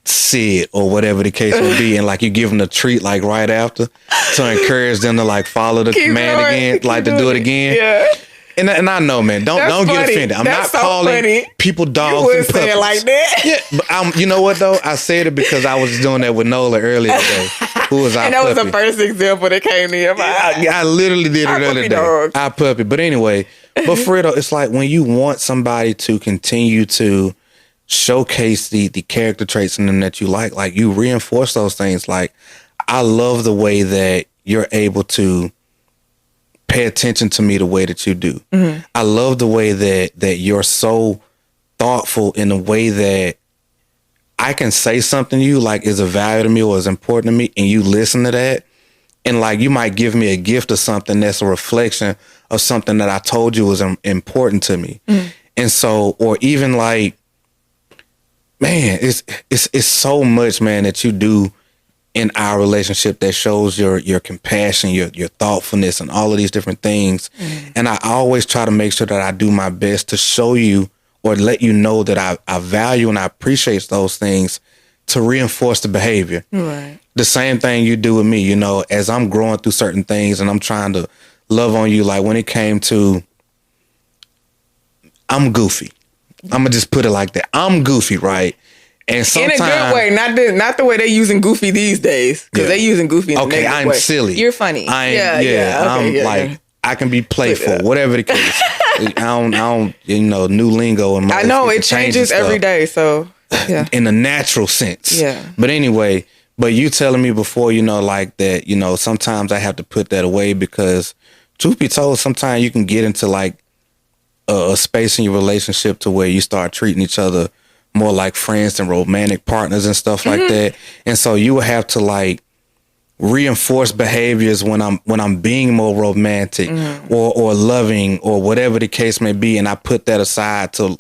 sit or whatever the case may be, and like you give them a treat like right after to encourage them to like follow the command again, like to do it again. Yeah. And I know, man, don't get offended. I'm not calling people dogs and puppies. Say it like that. Yeah, but you know what though? I said it because I was doing that with Nola earlier today. Who was our puppy? And that was the first example that came to your mind. I literally did it earlier today. Our puppy. But anyway, but for real though, it's like when you want somebody to continue to showcase the character traits in them that you like you reinforce those things. Like, I love the way that you're able to pay attention to me the way that you do. I love the way that you're so thoughtful in a way that I can say something to you like is of value to me or is important to me, and you listen to that, and like you might give me a gift or something that's a reflection of something that I told you was important to me. And so, or even like, man, it's so much, man, that you do in our relationship that shows your compassion, your thoughtfulness, and all of these different things. And I always try to make sure that I do my best to show you or let you know that I value and I appreciate those things, to reinforce the behavior. Right. The same thing you do with me, you know, as I'm growing through certain things and I'm trying to love on you. Like when it came to, I'm goofy. I'm gonna just put it like that. I'm goofy, right? And sometimes, in a good way, not the way they're using goofy these days, because they're using goofy in a negative way. Okay, I'm silly. You're funny. I can be playful, whatever the case. I don't, you know, new lingo and I know it changes every day. So yeah, in a natural sense. Yeah. But anyway, but you telling me before, you know, like that, you know, sometimes I have to put that away because, truth be told, sometimes you can get into like a space in your relationship to where you start treating each other more like friends than romantic partners and stuff like that. And so you will have to like reinforce behaviors when I'm being more romantic or loving or whatever the case may be. And I put that aside to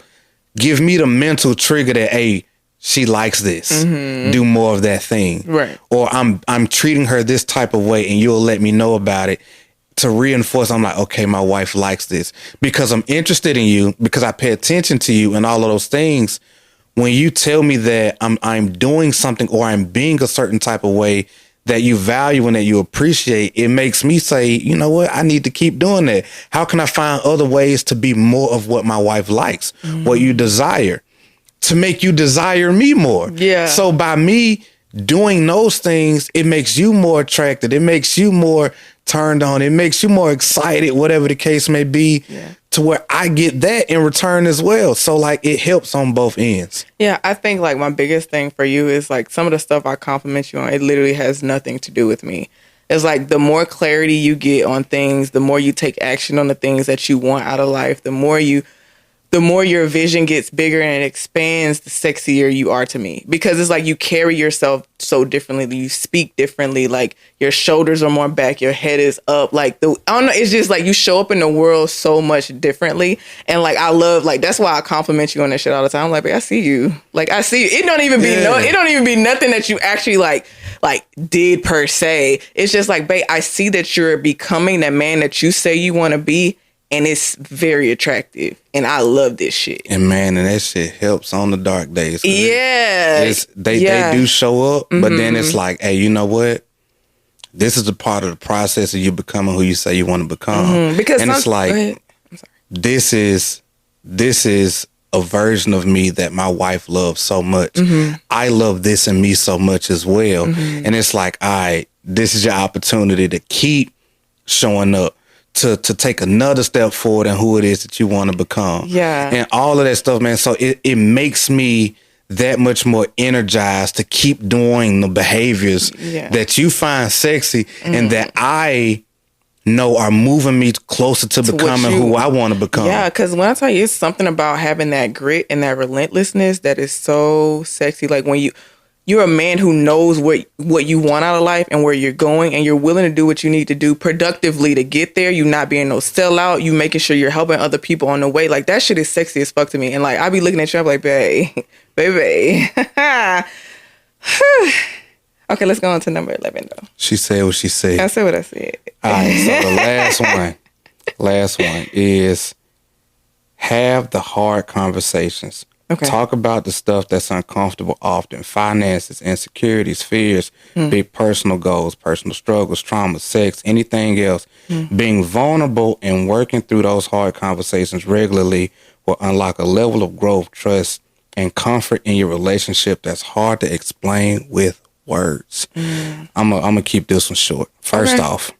give me the mental trigger that, hey, she likes this. Do more of that thing. Right. Or I'm treating her this type of way and you'll let me know about it, to reinforce. I'm like, okay, my wife likes this because I'm interested in you, because I pay attention to you and all of those things. When you tell me that I'm doing something or I'm being a certain type of way that you value and that you appreciate, it makes me say, you know what, I need to keep doing that. How can I find other ways to be more of what my wife likes, what you desire, to make you desire me more? Yeah. So by me doing those things, it makes you more attracted. It makes you more turned on. It makes you more excited, whatever the case may be, to where I get that in return as well. So like it helps on both ends. Yeah, I think like my biggest thing for you is like some of the stuff I compliment you on, it literally has nothing to do with me. It's like the more clarity you get on things, the more you take action on the things that you want out of life, the more your vision gets bigger and it expands, the sexier you are to me. Because it's like you carry yourself so differently. You speak differently. Like your shoulders are more back. Your head is up. Like I don't know. It's just like you show up in the world so much differently. And like I love, like that's why I compliment you on that shit all the time. I'm like, babe, I see you. Like I see you. It don't even be it don't even be nothing that you actually like did per se. It's just like, babe, I see that you're becoming that man that you say you want to be. And it's very attractive. And I love this shit. And man, and that shit helps on the dark days. Yeah. They do show up, but then it's like, hey, you know what? This is a part of the process of you becoming who you say you want to become. Because it's like, this is a version of me that my wife loves so much. I love this in me so much as well. And it's like, all right, this is your opportunity to keep showing up. To take another step forward in who it is that you want to become. Yeah. And all of that stuff, man. So it makes me that much more energized to keep doing the behaviors that you find sexy and that I know are moving me closer to becoming who I want to become. Yeah, because when I tell you, it's something about having that grit and that relentlessness that is so sexy. Like when you're a man who knows what you want out of life and where you're going, and you're willing to do what you need to do productively to get there. You not being no sellout. You making sure you're helping other people on the way. Like that shit is sexy as fuck to me. And like I be looking at you, I'm like, baby. Okay, let's go on to number 11 though. She said what she said. I said what I said. All right, so the last one is have the hard conversations. Okay. Talk about the stuff that's uncomfortable often. Finances, insecurities, fears, big personal goals, personal struggles, trauma, sex, anything else. Being vulnerable and working through those hard conversations regularly will unlock a level of growth, trust, and comfort in your relationship that's hard to explain with words. I'm gonna keep this one short. First off,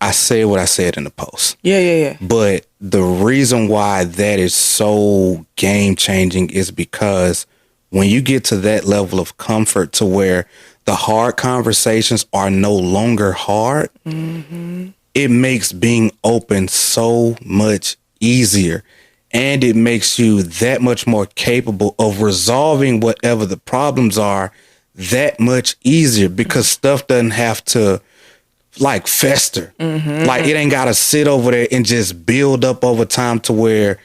I said what I said in the post. Yeah. But the reason why that is so game changing is because when you get to that level of comfort to where the hard conversations are no longer hard, it makes being open so much easier. And it makes you that much more capable of resolving whatever the problems are that much easier, because stuff doesn't have to like fester. Like it ain't gotta sit over there and just build up over time to where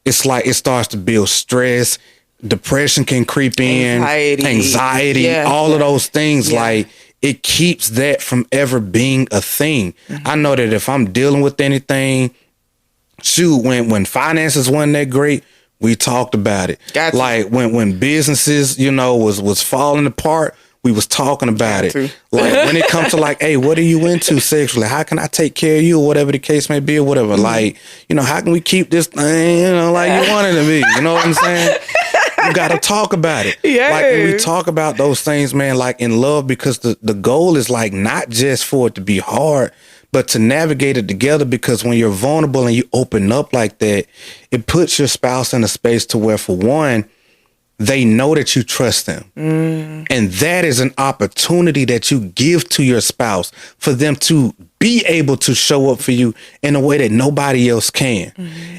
it's like it starts to build stress, depression can creep in, anxiety, all of those things. Like it keeps that from ever being a thing. I know that if I'm dealing with anything, shoot, when finances wasn't that great, we talked about it. Gotcha. Like when businesses, was falling apart, we was talking about it. Like when it comes to like, hey, what are you into sexually? How can I take care of you, or whatever the case may be, or whatever. Like, how can we keep this thing, like you want it to be? You know what I'm saying? You got to talk about it. Yeah. Like when we talk about those things, man, like in love, because the goal is like not just for it to be hard, but to navigate it together. Because when you're vulnerable and you open up like that, it puts your spouse in a space to where, for one, they know that you trust them. And that is an opportunity that you give to your spouse for them to be able to show up for you in a way that nobody else can.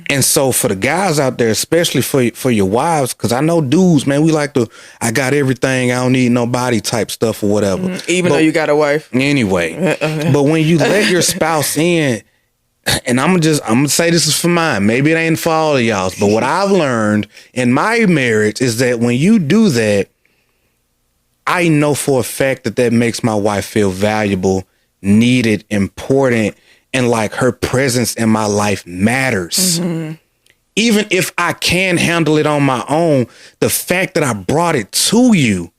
And so for the guys out there, especially for your wives, because I know dudes, man, we like to, I got everything, I don't need nobody type stuff or whatever. Even though you got a wife. Anyway. But when you let your spouse in, and I'm gonna say this is for mine. Maybe it ain't for all of y'all's, but what I've learned in my marriage is that when you do that, I know for a fact that makes my wife feel valuable, needed, important, and like her presence in my life matters. Even if I can handle it on my own, the fact that I brought it to you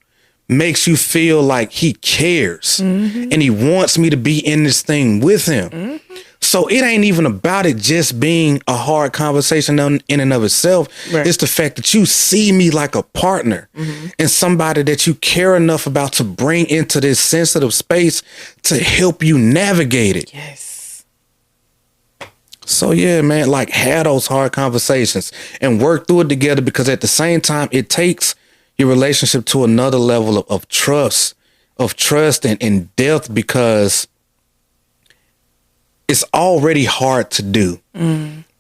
makes you feel like he cares and he wants me to be in this thing with him. So it ain't even about it just being a hard conversation in and of itself. Right. It's the fact that you see me like a partner and somebody that you care enough about to bring into this sensitive space to help you navigate it. Yes. So yeah, man, like have those hard conversations and work through it together, because at the same time, it takes your relationship to another level of trust, of trust and depth, because it's already hard to do.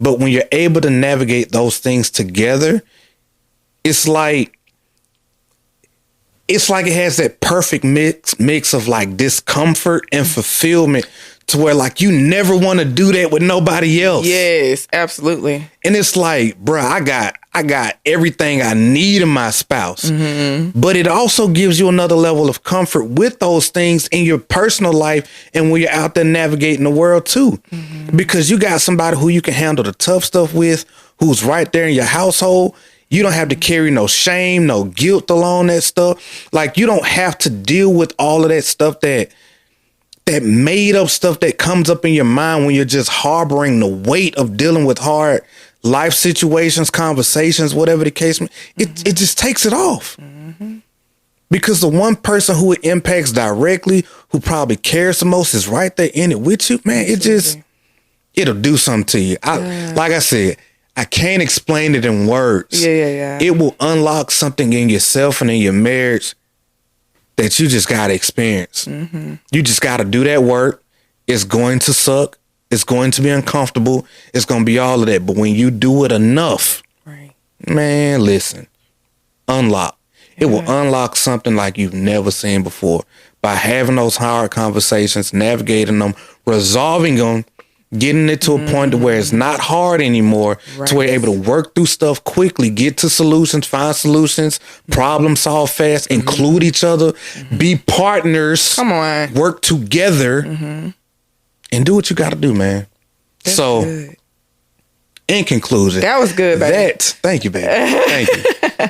But when you're able to navigate those things together, it's like it has that perfect mix of like discomfort and fulfillment, to where like you never want to do that with nobody else. Yes, absolutely. And it's like, bruh, I got everything I need in my spouse. But it also gives you another level of comfort with those things in your personal life and when you're out there navigating the world too. Because you got somebody who you can handle the tough stuff with, who's right there in your household. You don't have to carry no shame, no guilt along that stuff. Like, you don't have to deal with all of that stuff, that made up stuff that comes up in your mind when you're just harboring the weight of dealing with hard life situations, conversations, whatever the case. It just takes it off. Because the one person who it impacts directly, who probably cares the most, is right there in it with you, man. It'll do something to you. Like I said, I can't explain it in words. Yeah. It will unlock something in yourself and in your marriage that you just got to experience. You just got to do that work. It's going to suck. It's going to be uncomfortable. It's going to be all of that. But when you do it enough, Right. Man, listen, unlock. It will unlock something like you've never seen before by having those hard conversations, navigating them, resolving them, getting it to a point to where it's not hard anymore, to where you're able to work through stuff quickly, get to solutions, find solutions, problem solve fast, include each other, be partners, Come on, work together, and do what you got to do, man. That's so, good. In conclusion, That was good, baby. Thank you, baby. Thank you.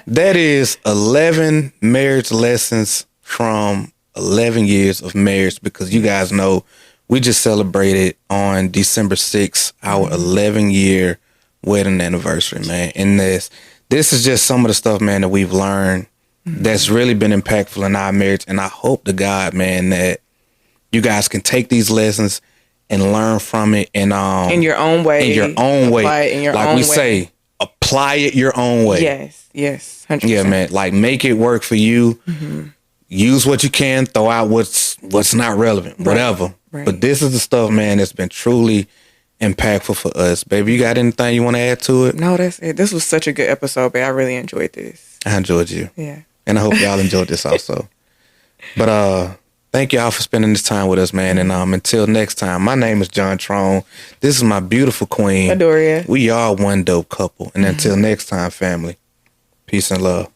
That is 11 marriage lessons from 11 years of marriage, because you guys know we just celebrated on December 6th, our 11-year wedding anniversary, man. And this is just some of the stuff, man, that we've learned that's really been impactful in our marriage. And I hope to God, man, that you guys can take these lessons and learn from it, and in your own way. In your own way. Apply it in your like own we way. say, apply it your own way. Yes, 100%. Yeah, man. Like, make it work for you. Use what you can, throw out what's not relevant, whatever. Right. But this is the stuff, man, that's been truly impactful for us. Baby, you got anything you want to add to it? No, that's it. This was such a good episode, babe. I really enjoyed this. I enjoyed you. Yeah. And I hope y'all enjoyed this also. But thank y'all for spending this time with us, man. And until next time, my name is John Trone. This is my beautiful queen. Adoria. We are one dope couple. And until next time, family, peace and love.